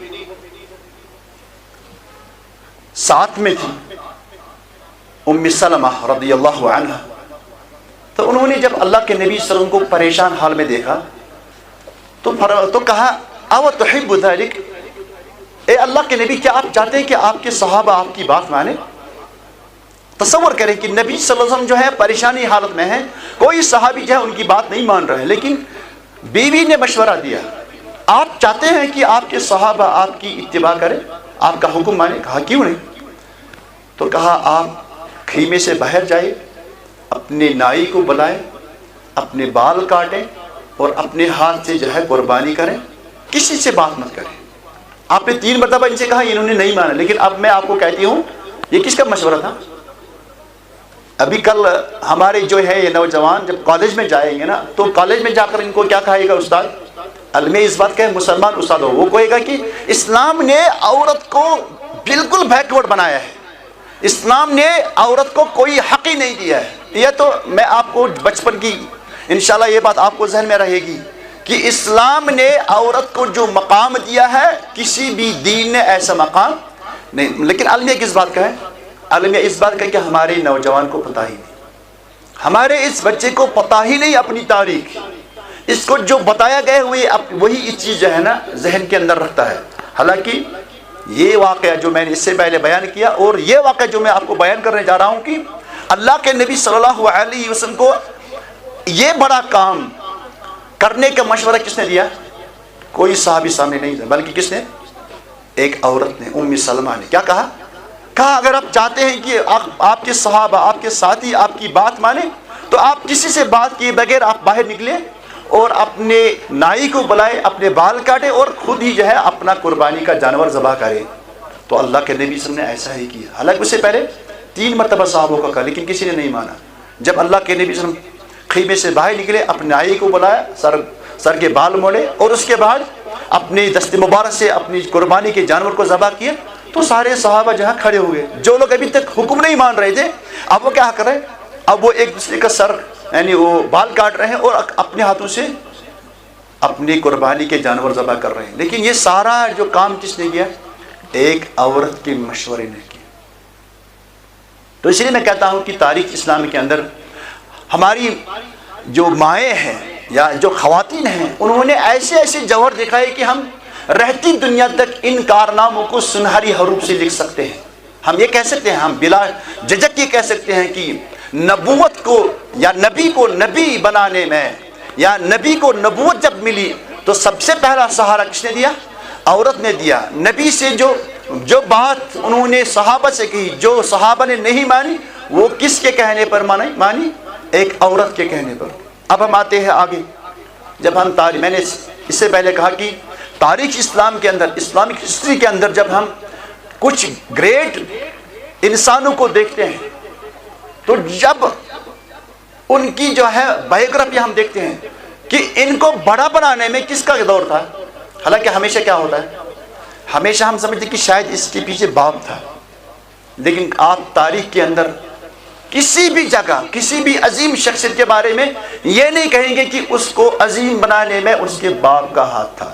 ساتھ میں تھی، ام سلمہ رضی اللہ عنہ۔ تو انہوں نے جب اللہ کے نبی صلی اللہ علیہ وسلم کو پریشان حال میں دیکھا تو کہا او تحب ذلک، اے اللہ کے نبی کیا آپ چاہتے ہیں کہ آپ کے صحابہ آپ کی بات مانے؟ تصور کریں کہ نبی صلی اللہ علیہ وسلم جو ہے پریشانی حالت میں ہے، کوئی صحابی جو ہے ان کی بات نہیں مان رہے ہیں، لیکن بیوی نے مشورہ دیا آپ چاہتے ہیں کہ آپ کے صحابہ آپ کی اتباع کریں، آپ کا حکم مانے؟ کہا کیوں نہیں؟ تو کہا آپ خیمے سے باہر جائے، اپنے نائی کو بلائیں، اپنے بال کاٹیں اور اپنے ہاتھ سے جو ہے قربانی کریں، کسی سے بات مت کریں۔ آپ نے 3 مرتبہ ان سے کہا، انہوں نے نہیں مانا، لیکن اب میں آپ کو کہتی ہوں یہ کس کا مشورہ تھا؟ ابھی کل ہمارے جو ہے یہ نوجوان جب کالج میں جائیں گے نا تو کالج میں جا کر ان کو کیا کہے گا استاد؟ علم اس بات کا ہے مسلمان استاد ہو، وہ کہے گا کہ اسلام نے عورت کو بالکل بیکورڈ بنایا ہے، اسلام نے عورت کو کوئی حق ہی نہیں دیا ہے۔ یہ تو میں آپ کو بچپن کی انشاءاللہ یہ بات آپ کو ذہن میں رہے گی کہ اسلام نے عورت کو جو مقام دیا ہے کسی بھی دین نے ایسا مقام نہیں۔ لیکن علم کس بات کا ہے؟ علم اس بات کا کہ ہمارے نوجوان کو پتہ ہی نہیں، ہمارے اس بچے کو پتہ ہی نہیں اپنی تاریخ، اس کو جو بتایا گئے ہوئے وہی اس چیز جو ہے نا ذہن کے اندر رکھتا ہے۔ حالانکہ یہ واقعہ جو میں نے اس سے پہلے بیان کیا اور یہ واقعہ جو میں آپ کو بیان کرنے جا رہا ہوں کہ اللہ کے نبی صلی اللہ علیہ وسلم کو یہ بڑا کام کرنے کا مشورہ کس نے دیا؟ کوئی صحابی سامنے نہیں تھا، بلکہ کس نے؟ ایک عورت نے، ام سلمہ نے۔ کیا کہا اگر آپ چاہتے ہیں کہ آپ کے صحابہ، آپ کے ساتھی آپ کی بات مانیں تو آپ کسی سے بات کیے بغیر آپ باہر نکلیں اور اپنے نائی کو بلائے، اپنے بال کاٹے اور خود ہی جو ہے اپنا قربانی کا جانور ذبح کرے۔ تو اللہ کے نبی صلی اللہ علیہ وسلم نے ایسا ہی کیا۔ حالانکہ اس سے پہلے 3 مرتبہ صحابوں کا کہا لیکن کسی نے نہیں مانا۔ جب اللہ کے نبی صلی اللہ علیہ وسلم خیمے سے باہر نکلے، اپنے نائی کو بلایا، سر کے بال موڑے اور اس کے بعد اپنی دست مبارک سے اپنی قربانی کے جانور کو ذبح کیا، تو سارے صحابہ جہاں کھڑے ہوئے، جو لوگ ابھی تک حکم نہیں مان رہے تھے اب وہ کیا کر رہے ہیں؟ اب وہ ایک دوسرے کا سر یعنی وہ بال کاٹ رہے ہیں اور اپنے ہاتھوں سے اپنی قربانی کے جانور ذبح کر رہے ہیں۔ لیکن یہ سارا جو کام کس نے کیا؟ ایک عورت کے مشورے نے کیا۔ تو اس لیے میں کہتا ہوں کہ تاریخ اسلام کے اندر ہماری جو مائیں ہیں یا جو خواتین ہیں انہوں نے ایسے ایسے جوہر دکھائے کہ ہم رہتی دنیا تک ان کارناموں کو سنہری حروف سے لکھ سکتے ہیں۔ ہم یہ کہہ سکتے ہیں، ہم بلا جھجک یہ کہہ سکتے ہیں کہ نبوت کو یا نبی کو نبی بنانے میں یا نبی کو نبوت جب ملی تو سب سے پہلا سہارا کس نے دیا؟ عورت نے دیا۔ نبی سے جو بات انہوں نے صحابہ سے کہی، جو صحابہ نے نہیں مانی، وہ کس کے کہنے پر مانی؟ ایک عورت کے کہنے پر۔ اب ہم آتے ہیں آگے، جب ہم میں نے اس سے پہلے کہا کہ تاریخ اسلام کے اندر، اسلامک ہسٹری کے اندر جب ہم کچھ گریٹ انسانوں کو دیکھتے ہیں تو جب ان کی جو ہے بایوگرافی ہم دیکھتے ہیں کہ ان کو بڑا بنانے میں کس کا دور تھا؟ حالانکہ ہمیشہ کیا ہوتا ہے، ہمیشہ ہم سمجھتے کہ شاید اس کے پیچھے باپ تھا، لیکن آپ تاریخ کے اندر کسی بھی جگہ کسی بھی عظیم شخصیت کے بارے میں یہ نہیں کہیں گے کہ اس کو عظیم بنانے میں اس کے باپ کا ہاتھ تھا،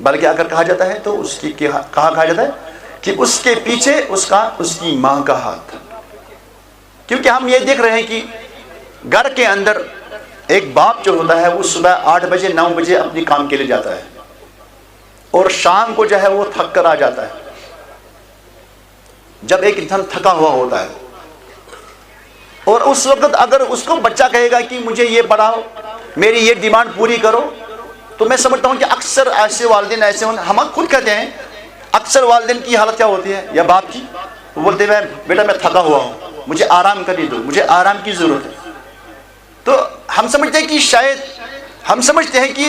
بلکہ اگر کہا جاتا ہے تو اس کی کہا جاتا ہے کہ اس کے پیچھے اس کی ماں کا ہاتھ تھا۔ کیونکہ ہم یہ دیکھ رہے ہیں کہ گھر کے اندر ایک باپ جو ہوتا ہے وہ صبح 8 بجے 9 بجے اپنی کام کے لیے جاتا ہے اور شام کو جو ہے وہ تھک کر آ جاتا ہے۔ جب ایک انسان تھکا ہوا ہوتا ہے اور اس وقت اگر اس کو بچہ کہے گا کہ مجھے یہ پڑھاؤ، میری یہ ڈیمانڈ پوری کرو، تو میں سمجھتا ہوں کہ اکثر ایسے والدین ایسے ہم خود کہتے ہیں، اکثر والدین کی حالت کیا ہوتی ہے یا باپ کی، وہ بولتے ہیں بیٹا میں تھکا ہوا ہوں، مجھے آرام کرنے دو، مجھے آرام کی ضرورت ہے۔ تو ہم سمجھتے ہیں کہ شاید ہم سمجھتے ہیں کہ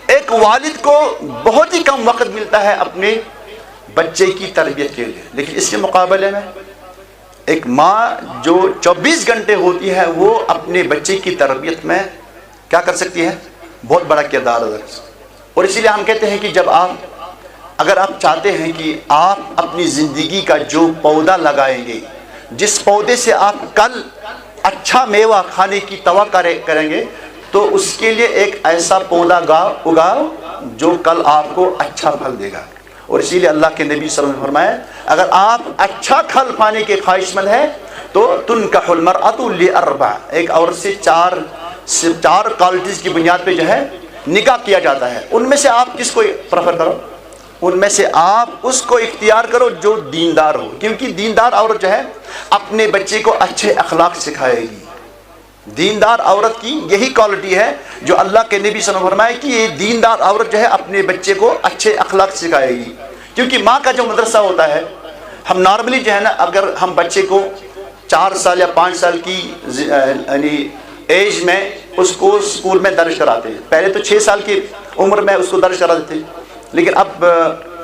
ایک والد کو بہت ہی کم وقت ملتا ہے اپنے بچے کی تربیت کے لیے، لیکن اس کے مقابلے میں ایک ماں جو 24 گھنٹے ہوتی ہے وہ اپنے بچے کی تربیت میں کیا کر سکتی ہے؟ بہت بڑا کردار ادا کر سکتی ہے۔ اور اسی لیے ہم کہتے ہیں کہ اگر آپ چاہتے ہیں کہ آپ اپنی زندگی کا جو پودا لگائیں گے، جس پودے سے آپ کل اچھا میوہ کھانے کی توقع کریں گے، تو اس کے لیے ایک ایسا پودا اگاؤ جو کل آپ کو اچھا پھل دے گا۔ اور اسی لیے اللہ کے نبی صلی اللہ علیہ وسلم نے فرمایا اگر آپ اچھا پھل پانے کے خواہش مند ہیں تو تنکح المرأۃ لاربع، ایک عورت سے چار کوالٹیز کی بنیاد پہ جو ہے نکاح کیا جاتا ہے۔ ان میں سے آپ کس کو پریفر کرو؟ ان میں سے آپ اس کو اختیار کرو جو دیندار ہو، کیونکہ دیندار عورت جو ہے اپنے بچے کو اچھے اخلاق سکھائے گی۔ دیندار عورت کی یہی کوالٹی ہے جو اللہ کے نبی صلی اللہ علیہ وسلم نے فرمایا کہ یہ دیندار عورت جو ہے اپنے بچے کو اچھے اخلاق سکھائے گی۔ کیونکہ ماں کا جو مدرسہ ہوتا ہے، ہم نارملی جو ہے نا، اگر ہم بچے کو 4 سال یا 5 سال کی یعنی ایج میں اس کو اسکول میں درج کراتے ہیں، پہلے تو 6 سال کی عمر میں اس کو درج کرا دیتے، لیکن اب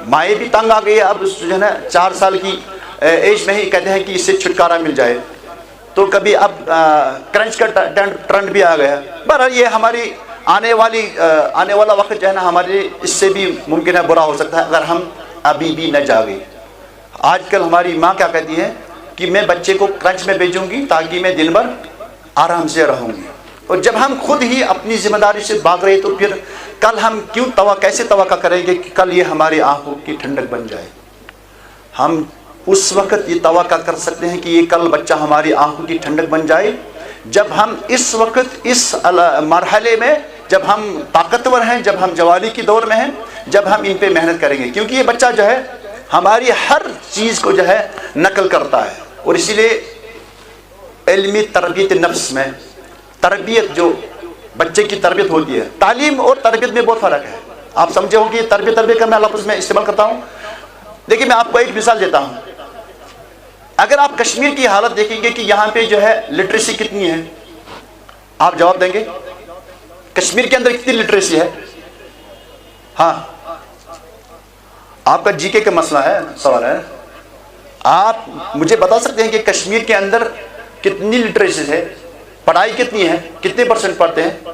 مائیں بھی تنگ آ گئی ہے، اب جو ہے نا 4 سال کی ایج میں ہی کہتے ہیں کہ اس سے چھٹکارا مل جائے، تو کبھی اب کرنچ کا ٹرنڈ بھی آ گیا۔ بہرحال یہ ہماری آنے والا وقت جو ہے نا ہمارے اس سے بھی ممکن ہے برا ہو سکتا ہے اگر ہم ابھی بھی نہ جاگیں۔ آج کل ہماری ماں کیا کہتی ہے کہ میں بچے کو کرنچ میں بھیجوں گی تاکہ میں دن بھر آرام سے رہوں گی، اور جب ہم خود ہی اپنی ذمہ داری سے بھاگ رہے تو پھر کل ہم کیسے توقع کریں گے کہ کل یہ ہماری آنکھوں کی ٹھنڈک بن جائے؟ ہم اس وقت یہ توقع کر سکتے ہیں کہ یہ کل بچہ ہماری آنکھوں کی ٹھنڈک بن جائے جب ہم اس وقت اس مرحلے میں، جب ہم طاقتور ہیں، جب ہم جوانی کی دور میں ہیں، جب ہم ان پہ محنت کریں گے، کیونکہ یہ بچہ جو ہے ہماری ہر چیز کو جو ہے نقل کرتا ہے۔ اور اسی لیے علمی تربیت نفس میں تربیت، جو بچے کی تربیت ہوتی ہے، تعلیم اور تربیت میں بہت فرق ہے۔ آپ سمجھے ہو کہ تربیت کا میں لفظ میں استعمال کرتا ہوں۔ دیکھیے میں آپ کو ایک مثال دیتا ہوں، اگر آپ کشمیر کی حالت دیکھیں گے کہ یہاں پہ جو ہے لٹریسی کتنی ہے، آپ جواب دیں گے کشمیر کے اندر کتنی لٹریسی ہے؟ ہاں، آپ کا جی کے کا مسئلہ ہے، سوال ہے، آپ مجھے بتا سکتے ہیں کہ کشمیر کے اندر کتنی لٹریسی ہے، پڑھائی کتنی ہے، کتنے % پڑھتے ہیں؟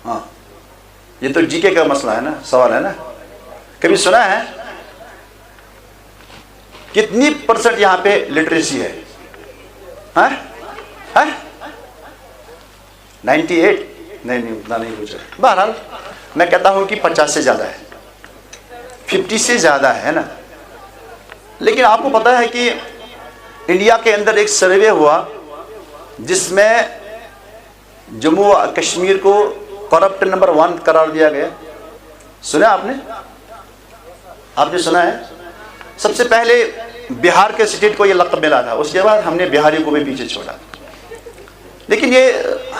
ہاں، یہ تو جی کے کا مسئلہ ہے نا، سوال ہے نا، کبھی سنا ہے کتنی % یہاں پہ لٹریسی ہے؟ ہاں 98؟ نہیں اتنا نہیں پوچھا، بہرحال میں کہتا ہوں کہ 50 سے زیادہ ہے، 50 سے زیادہ ہے نا۔ لیکن آپ کو پتا ہے کہ انڈیا کے اندر ایک سروے ہوا جس میں جموں کشمیر کو کرپٹ نمبر 1 قرار دیا گیا، سنا آپ نے؟ آپ نے سنا ہے؟ سب سے پہلے بہار کے اسٹیٹ کو یہ لقب ملا تھا، اس کے بعد ہم نے بہاری کو بھی پیچھے چھوڑا۔ لیکن یہ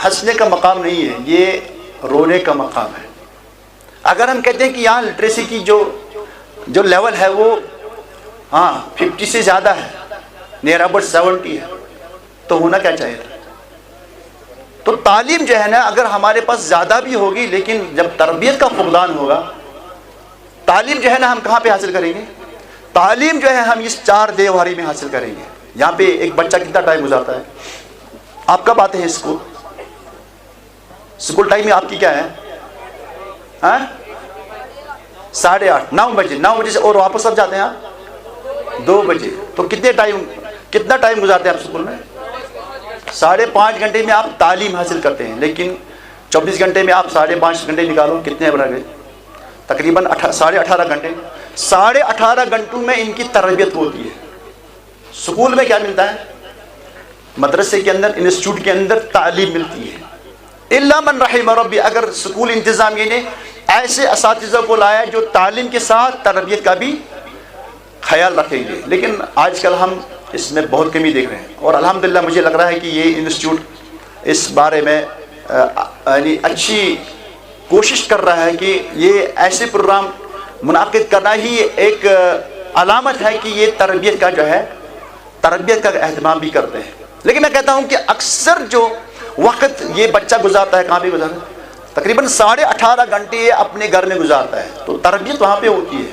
ہنسنے کا مقام نہیں ہے، یہ رونے کا مقام ہے۔ اگر ہم کہتے ہیں کہ یہاں لٹریسی کی جو لیول ہے وہ 50 سے زیادہ ہے، نیئر اباؤٹ 70 ہے، تو ہونا کیا چاہیے تھا؟ تو تعلیم جو ہے نا اگر ہمارے پاس زیادہ بھی ہوگی، لیکن جب تربیت کا فقدان ہوگا، تعلیم جو ہے نا ہم کہاں پہ حاصل کریں گے؟ تعلیم جو ہے ہم اس 4 دیواری میں حاصل کریں گے۔ یہاں پہ ایک بچہ کتنا ٹائم گزارتا ہے؟ آپ کب آتے ہیں اسکول؟ اسکول ٹائم میں آپ کی کیا ہے؟ 8:30 9 بجے، 9 بجے سے اور واپس اب جاتے ہیں آپ 2 بجے، تو کتنا ٹائم گزارتے ہیں آپ اسکول میں؟ 5.5 گھنٹے میں آپ تعلیم حاصل کرتے ہیں، لیکن 24 گھنٹے میں آپ 5.5 گھنٹے نکالو، کتنے بنا گئے؟ تقریباً 18.5 گھنٹے۔ 18.5 گھنٹوں میں ان کی تربیت ہوتی ہے۔ اسکول میں کیا ملتا ہے؟ مدرسے کے اندر، انسٹیٹیوٹ کے اندر تعلیم ملتی ہے۔ الا من رحم ربی، اگر اسکول انتظامیہ نے ایسے اساتذہ کو لایا جو تعلیم کے ساتھ تربیت کا بھی خیال رکھیں گے، لیکن آج کل ہم اس میں بہت کمی دیکھ رہے ہیں، اور الحمدللہ مجھے لگ رہا ہے کہ یہ انسٹیٹیوٹ اس بارے میں یعنی اچھی کوشش کر رہا ہے کہ یہ ایسے پروگرام منعقد کرنا ہی ایک علامت ہے کہ یہ تربیت کا اہتمام بھی کرتے ہیں۔ لیکن میں کہتا ہوں کہ اکثر جو وقت یہ بچہ گزارتا ہے، کہاں پہ گزارتا ہے؟ تقریباً 18.5 گھنٹے یہ اپنے گھر میں گزارتا ہے، تو تربیت وہاں پہ ہوتی ہے۔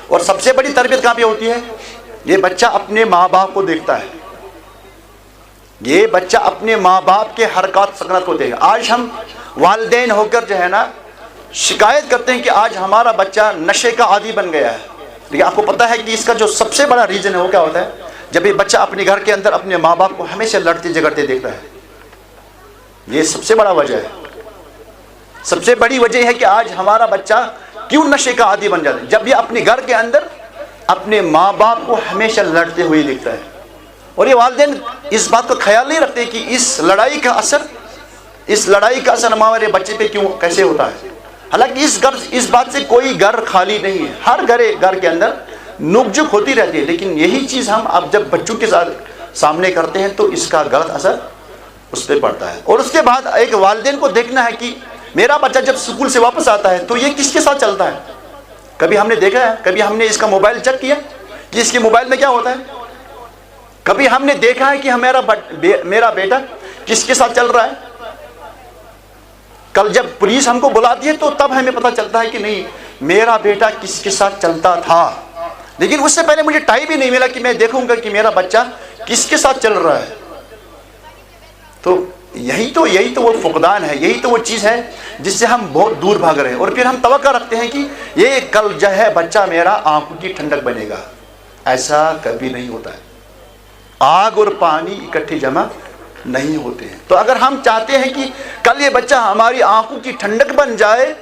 اور سب سے بڑی تربیت کہاں پہ ہوتی ہے؟ یہ بچہ اپنے ماں باپ کو دیکھتا ہے، یہ بچہ اپنے ماں باپ کے حرکات سکنات کو دیکھتا ہے۔ آج ہم والدین ہو کر جو ہے نا شکایت کرتے ہیں کہ آج ہمارا بچہ نشے کا عادی بن گیا ہے، لیکن آپ کو پتہ ہے کہ اس کا جو سب سے بڑا ریزن ہے وہ کیا ہوتا ہے؟ جب یہ بچہ اپنے گھر کے اندر اپنے ماں باپ کو ہمیشہ لڑتے جھگڑتے دیکھتا ہے، یہ سب سے بڑا وجہ ہے۔ سب سے بڑی وجہ ہے کہ آج ہمارا بچہ کیوں نشے کا عادی بن جاتا ہے، جب یہ اپنے گھر کے اندر اپنے ماں باپ کو ہمیشہ لڑتے ہوئے دیکھتا ہے۔ اور یہ والدین اس بات کا خیال نہیں رکھتے کہ اس لڑائی کا اثر ہمارے بچے پہ کیسے ہوتا ہے۔ حالانکہ اس بات سے کوئی گھر خالی نہیں ہے، ہر گھر کے اندر نوک جھوک ہوتی رہتی ہے، لیکن یہی چیز ہم اب جب بچوں کے سامنے کرتے ہیں تو اس کا غلط اثر اس پہ پڑتا ہے۔ اور اس کے بعد ایک والدین کو دیکھنا ہے کہ میرا بچہ جب اسکول سے واپس آتا ہے تو یہ کس کے ساتھ چلتا ہے۔ کبھی ہم نے دیکھا ہے، کبھی ہم نے اس کا موبائل چیک کیا کہ اس کے موبائل میں کیا ہوتا ہے؟ کبھی ہم نے دیکھا ہے کہ میرا بیٹا کس کے ساتھ چل رہا ہے؟ کل جب پولیس ہم کو بلاتی ہے تو تب ہمیں پتہ چلتا ہے کہ نہیں میرا بیٹا کس کے ساتھ چلتا تھا، لیکن اس سے پہلے مجھے ٹائم ہی نہیں ملا کہ میں دیکھوں گا کہ میرا بچہ کس کے ساتھ چل رہا ہے۔ تو یہی تو وہ فقدان ہے، یہی تو وہ چیز ہے جس سے ہم بہت دور بھاگ رہے ہیں، اور پھر ہم توقع رکھتے ہیں کہ یہ کل جو ہے بچہ میرا آنکھوں کی ٹھنڈک بنے گا۔ ایسا کبھی نہیں ہوتا ہے، آگ اور پانی اکٹھے جمع نہیں ہوتے ہیں۔ تو اگر ہم چاہتے ہیں کہ کل یہ بچہ ہماری آنکھوں کی ٹھنڈک بن جائے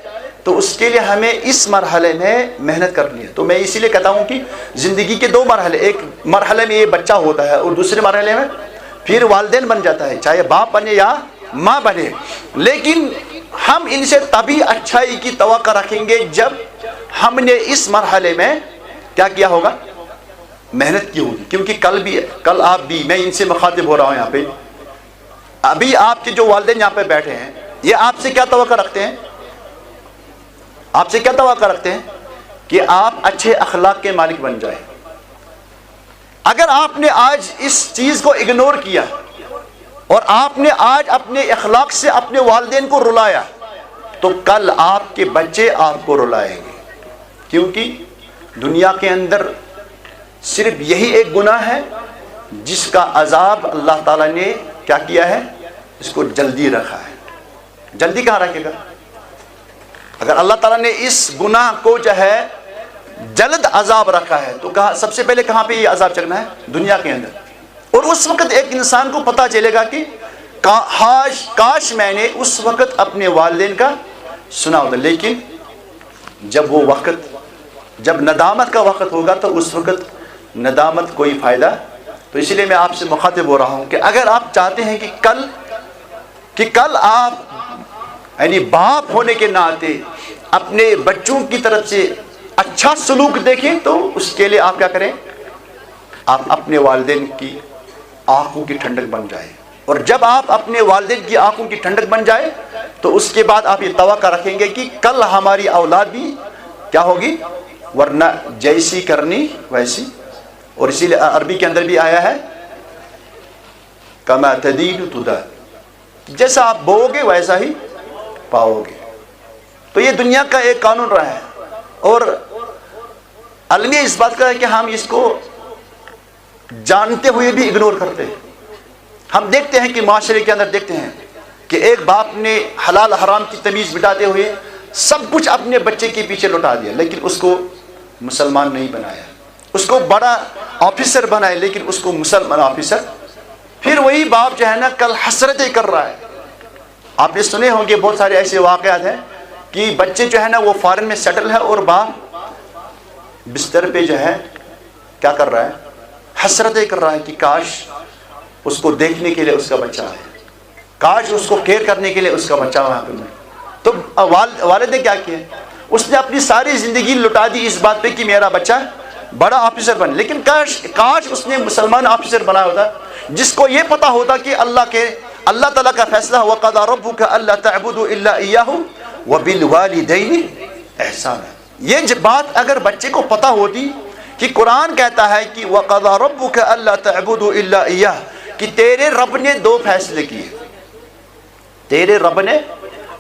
تو اس کے لیے ہمیں اس مرحلے میں محنت کرنی ہے۔ تو میں اسی لیے کہتا ہوں کہ زندگی کے 2 مرحلے، ایک مرحلے میں یہ بچہ ہوتا ہے اور دوسرے مرحلے میں پھر والدین بن جاتا ہے، چاہے باپ بنے یا ماں بنے، لیکن ہم ان سے تبھی اچھائی کی توقع رکھیں گے جب ہم نے اس مرحلے میں کیا ہوگا؟ محنت کی ہوگی۔ کیونکہ کل آپ بھی، میں ان سے مخاطب ہو رہا ہوں یہاں پہ، ابھی آپ کے جو والدین یہاں پہ بیٹھے ہیں یہ آپ سے کیا توقع رکھتے ہیں؟ آپ سے کیا توقع رکھتے ہیں؟ کہ آپ اچھے اخلاق کے مالک بن جائیں۔ اگر آپ نے آج اس چیز کو اگنور کیا اور آپ نے آج اپنے اخلاق سے اپنے والدین کو رلایا تو کل آپ کے بچے آپ کو رلائیں گے، کیونکہ دنیا کے اندر صرف یہی ایک گناہ ہے جس کا عذاب اللہ تعالیٰ نے کیا کیا ہے؟ اس کو جلدی رکھا ہے۔ جلدی کہاں رکھے گا؟ اگر اللہ تعالیٰ نے اس گناہ کو جو ہے جلد عذاب رکھا ہے تو سب سے پہلے کہاں پہ یہ عذاب چلنا ہے؟ دنیا کے اندر۔ اور اس وقت ایک انسان کو پتہ چلے گا کہ کاش میں نے اس وقت اپنے والدین کا سنا ہوتا، لیکن جب ندامت کا وقت ہوگا تو اس وقت ندامت کوئی فائدہ۔ تو اسی لیے میں آپ سے مخاطب ہو رہا ہوں کہ اگر آپ چاہتے ہیں کہ کل آپ یعنی باپ ہونے کے ناطے اپنے بچوں کی طرف سے اچھا سلوک دیکھیں تو اس کے لیے آپ کیا کریں؟ آپ اپنے والدین کی آنکھوں کی ٹھنڈک بن جائیں، اور جب آپ اپنے والدین کی آنکھوں کی ٹھنڈک بن جائے تو اس کے بعد آپ یہ توقع رکھیں گے کہ کل ہماری اولاد بھی کیا ہوگی؟ ورنہ جیسی کرنی ویسی۔ اور اسی لیے عربی کے اندر بھی آیا ہے کما تدین تدان، جیسا آپ بوؤ گے ویسا ہی پاؤ گے۔ تو یہ دنیا کا ایک قانون رہا ہے، اور المیہ اس بات کا ہے کہ ہم اس کو جانتے ہوئے بھی اگنور کرتے ہیں۔ ہم دیکھتے ہیں کہ معاشرے کے اندر دیکھتے ہیں کہ ایک باپ نے حلال حرام کی تمیز مٹاتے ہوئے سب کچھ اپنے بچے کے پیچھے لوٹا دیا، لیکن اس کو مسلمان نہیں بنایا، اس کو بڑا آفیسر بنائے لیکن اس کو مسلمان آفیسر. پھر وہی باپ جو ہے نا کل حسرتیں کر رہا ہے. آپ نے سنے ہوں گے بہت سارے ایسے واقعات ہیں کہ بچے جو ہے نا وہ فارن میں سیٹل ہے اور باپ بستر پہ جو ہے کیا کر رہا ہے، حسرتیں کر رہا ہے کہ کاش اس کو دیکھنے کے لیے اس کا بچہ ہے، کاش اس کو کیئر کرنے کے لیے اس کا بچہ وہاں پہ. تو والد نے کیا کیا، اس نے اپنی ساری زندگی لٹا دی اس بات پہ کہ میرا بچہ بڑا آفیسر بنے، لیکن کاش اس نے مسلمان آفیسر بنا ہوتا جس کو یہ پتا ہوتا کہ اللہ تعالیٰ کا فیصلہ وَقَضَىٰ رَبُّكَ أَلَّا تَعْبُدُوا إِلَّا إِيَّاهُ وَبِالْوَالِدَيْنِ إِحْسَانًا. یہ بات اگر بچے کو پتا ہوتی کہ قرآن کہتا ہے کہ وَقَضَىٰ رَبُّكَ أَلَّا تَعْبُدُوا إِلَّا إِيَّاهُ، کہ تیرے رب نے دو فیصلے کیے، تیرے رب نے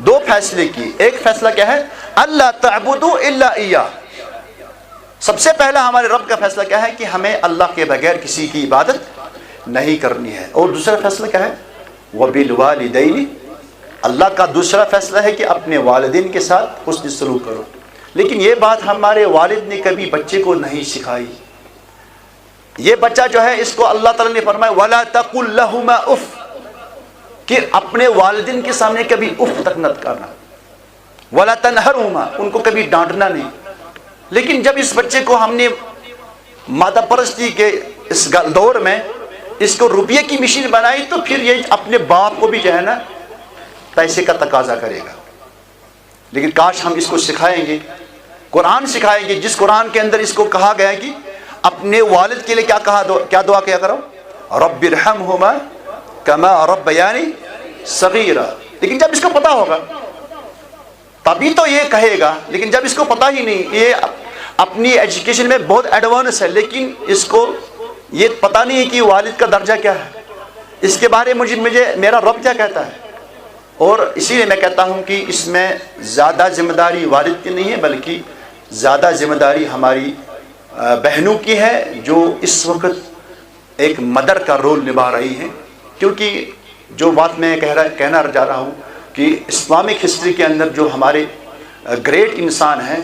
دو فیصلے کیے. ایک فیصلہ کیا ہے، اللہ تعبدوا الا ایہ. سب سے پہلا ہمارے رب کا فیصلہ کیا ہے کہ ہمیں اللہ کے بغیر کسی کی عبادت نہیں کرنی ہے. اور دوسرا فیصلہ کیا ہے، وبالوالدین. اللہ کا دوسرا فیصلہ ہے کہ اپنے والدین کے ساتھ حسن سلوک کرو. لیکن یہ بات ہمارے والد نے کبھی بچے کو نہیں سکھائی. یہ بچہ جو ہے اس کو اللہ تعالیٰ نے فرمایا وَلَا تَقُلْ لَهُمَا اُفْ، کہ اپنے والدین کے سامنے کبھی اف تک نہ کرنا. وَلَا تَنْهَرْهُمَا، ان کو کبھی ڈانٹنا نہیں. لیکن جب اس بچے کو ہم نے مادہ پرستی کے اس دور میں اس کو روپیے کی مشین بنائی تو پھر یہ اپنے باپ کو بھی جو ہے نا پیسے کا تقاضا کرے گا. لیکن کاش ہم اس کو سکھائیں گے، قرآن سکھائیں گے جس قرآن کے اندر اس کو کہا گیا ہے کہ اپنے والد کے لیے کیا دعا کیا کرو، رب ارحمہما کما ربیانی صغیرا. لیکن جب اس کو پتا ہوگا تبھی تو یہ کہے گا. لیکن جب اس کو پتا ہی نہیں، یہ اپنی ایجوکیشن میں بہت ایڈوانس ہے لیکن اس کو یہ پتا نہیں ہے کہ والد کا درجہ کیا ہے، اس کے بارے میں مجھے میرا رب کیا کہتا ہے. اور اسی لیے میں کہتا ہوں کہ اس میں زیادہ ذمہ داری والد کی نہیں ہے بلکہ زیادہ ذمہ داری ہماری بہنوں کی ہے جو اس وقت ایک مدر کا رول نبھا رہی ہیں. کیونکہ جو بات میں کہنا جا رہا ہوں کہ اسلامک ہسٹری کے اندر جو ہمارے گریٹ انسان ہیں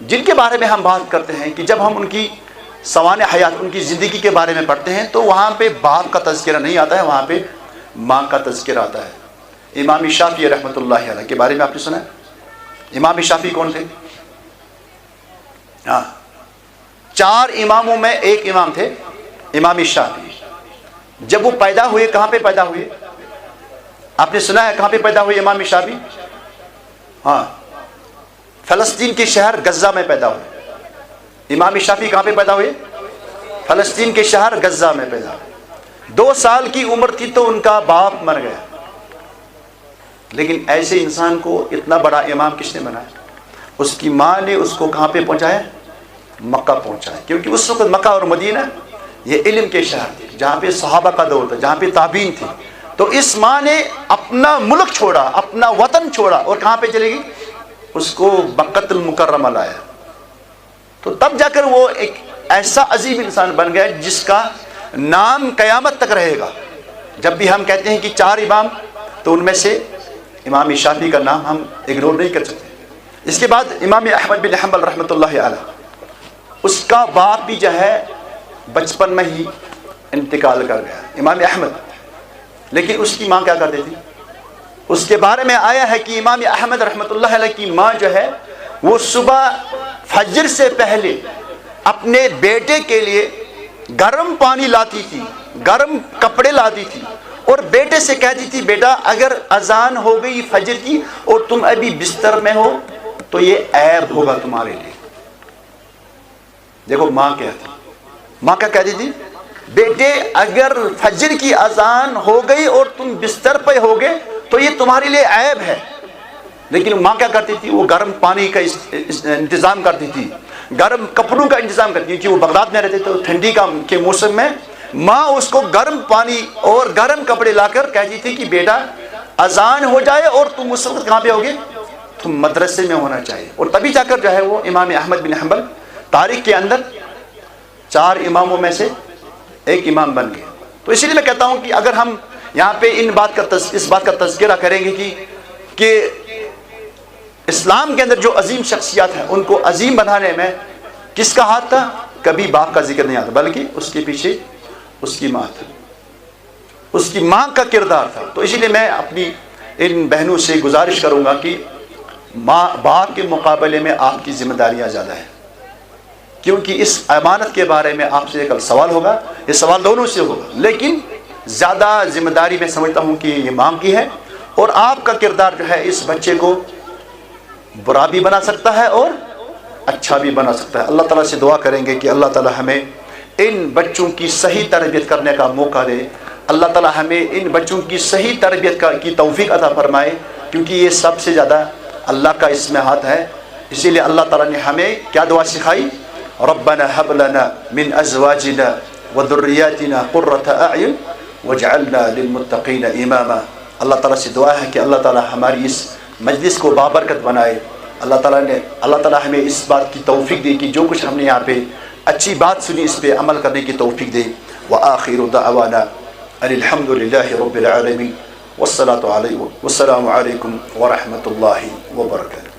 جن کے بارے میں ہم بات کرتے ہیں کہ جب ہم ان کی سوانح حیات، ان کی زندگی کے بارے میں پڑھتے ہیں تو وہاں پہ باپ کا تذکرہ نہیں آتا ہے، وہاں پہ ماں کا تذکرہ آتا ہے. امام شافعی رحمۃ اللہ علیہ کے بارے میں آپ نے سنا ہے؟ امام شافعی کون تھے؟ ہاں، 4 اماموں میں ایک امام تھے امام شافعی. جب وہ پیدا ہوئے کہاں پہ پیدا ہوئے؟ آپ نے سنا ہے کہاں پہ پیدا ہوئے امام شافعی؟ ہاں، فلسطین کے شہر غزہ میں پیدا ہوئے. امام شافعی کہاں پہ پیدا ہوئے؟ فلسطین کے شہر غزہ میں پیدا ہوئے. 2 سال کی عمر تھی تو ان کا باپ مر گیا. لیکن ایسے انسان کو اتنا بڑا امام کس نے بنایا؟ اس کی ماں نے اس کو کہاں پہ پہنچایا؟ مکہ پہنچایا. کیونکہ اس وقت مکہ اور مدینہ یہ علم کے شہر تھے جہاں پہ صحابہ کا دور تھا، جہاں پہ تابعین تھی. تو اس ماں نے اپنا ملک چھوڑا، اپنا وطن چھوڑا اور کہاں پہ چلے گی؟ اس کو مکہ المکرمہ لایا. تو تب جا کر وہ ایک ایسا عظیم انسان بن گیا جس کا نام قیامت تک رہے گا. جب بھی ہم کہتے ہیں کہ 4 امام تو ان میں سے امام شافعی کا نام ہم اگنور نہیں کر سکتے. اس کے بعد امام احمد بن حنبل رحمۃ اللہ علیہ، اس کا باپ بھی جو ہے بچپن میں ہی انتقال کر گیا، امام احمد. لیکن اس کی ماں کیا کرتی تھی؟ اس کے بارے میں آیا ہے کہ امام احمد رحمۃ اللہ علیہ کی ماں جو ہے وہ صبح فجر سے پہلے اپنے بیٹے کے لیے گرم پانی لاتی تھی، گرم کپڑے لاتی تھی اور بیٹے سے کہتی تھی بیٹا اگر اذان ہو گئی فجر کی اور تم ابھی بستر میں ہو تو یہ عیب ہوگا تمہارے لیے. دیکھو ماں کیا تھی، ماں کیا کہتی تھی؟ بیٹے اگر فجر کی اذان ہو گئی اور تم بستر پہ ہوگے تو یہ تمہارے لیے عیب ہے. لیکن ماں کیا کرتی تھی؟ وہ گرم پانی کا انتظام کرتی تھی، گرم کپڑوں کا انتظام کرتی تھی. کہ وہ بغداد میں رہتے تو ٹھنڈی کے موسم میں ماں اس کو گرم پانی اور گرم کپڑے لا کر کہتی تھی کہ بیٹا اذان ہو جائے اور تم اس وقت کہاں پہ ہوگے؟ تم مدرسے میں ہونا چاہیے. اور تبھی جا کر جو ہے وہ امام احمد بن حنبل تاریخ کے اندر 4 اماموں میں سے ایک امام بن گئے. تو اسی لیے میں کہتا ہوں کہ اگر ہم یہاں پہ اس بات کا تذکرہ کریں گے کہ اسلام کے اندر جو عظیم شخصیات ہیں ان کو عظیم بنانے میں کس کا ہاتھ تھا؟ کبھی باپ کا ذکر نہیں آتا، بلکہ اس کے پیچھے اس کی ماں تھی، اس کی ماں کا کردار تھا۔ تو اسی لیے میں اپنی ان بہنوں سے گزارش کروں گا کہ ماں باپ کے مقابلے میں آپ کی ذمہ داریاں زیادہ ہیں، کیونکہ اس امانت کے بارے میں آپ سے کل سوال ہوگا، یہ سوال دونوں سے ہوگا، لیکن زیادہ ذمہ داری میں سمجھتا ہوں کہ یہ ماں کی ہے، اور آپ کا کردار جو ہے اس بچے کو برا بھی بنا سکتا ہے اور اچھا بھی بنا سکتا ہے۔ اللہ تعالیٰ سے دعا کریں گے کہ اللہ تعالیٰ ہمیں ان بچوں کی صحیح تربیت کرنے کا موقع دے، اللہ تعالیٰ ہمیں ان بچوں کی صحیح تربیت کی توفیق عطا فرمائے، کیونکہ یہ سب سے زیادہ اللہ کا اس میں ہاتھ ہے۔ اسی لیے اللہ تعالیٰ نے ہمیں کیا دعا سکھائی؟ ربنا هب لنا من ازواجنا وذرياتنا قرة اعین واجعلنا للمتقین اماما۔ اللہ تعالیٰ سے دعا ہے کہ اللہ تعالیٰ ہماری اس مجلس کو بابرکت بنائے۔ اللہ تعالیٰ ہمیں اس بات کی توفیق دے کہ جو کچھ ہم نے یہاں پہ اچھی بات سنی اس پہ عمل کرنے کی توفیق دے۔ وآخر دعوانا ان الحمد للہ رب العالمین والسلام علیکم ورحمۃ اللہ وبرکاتہ۔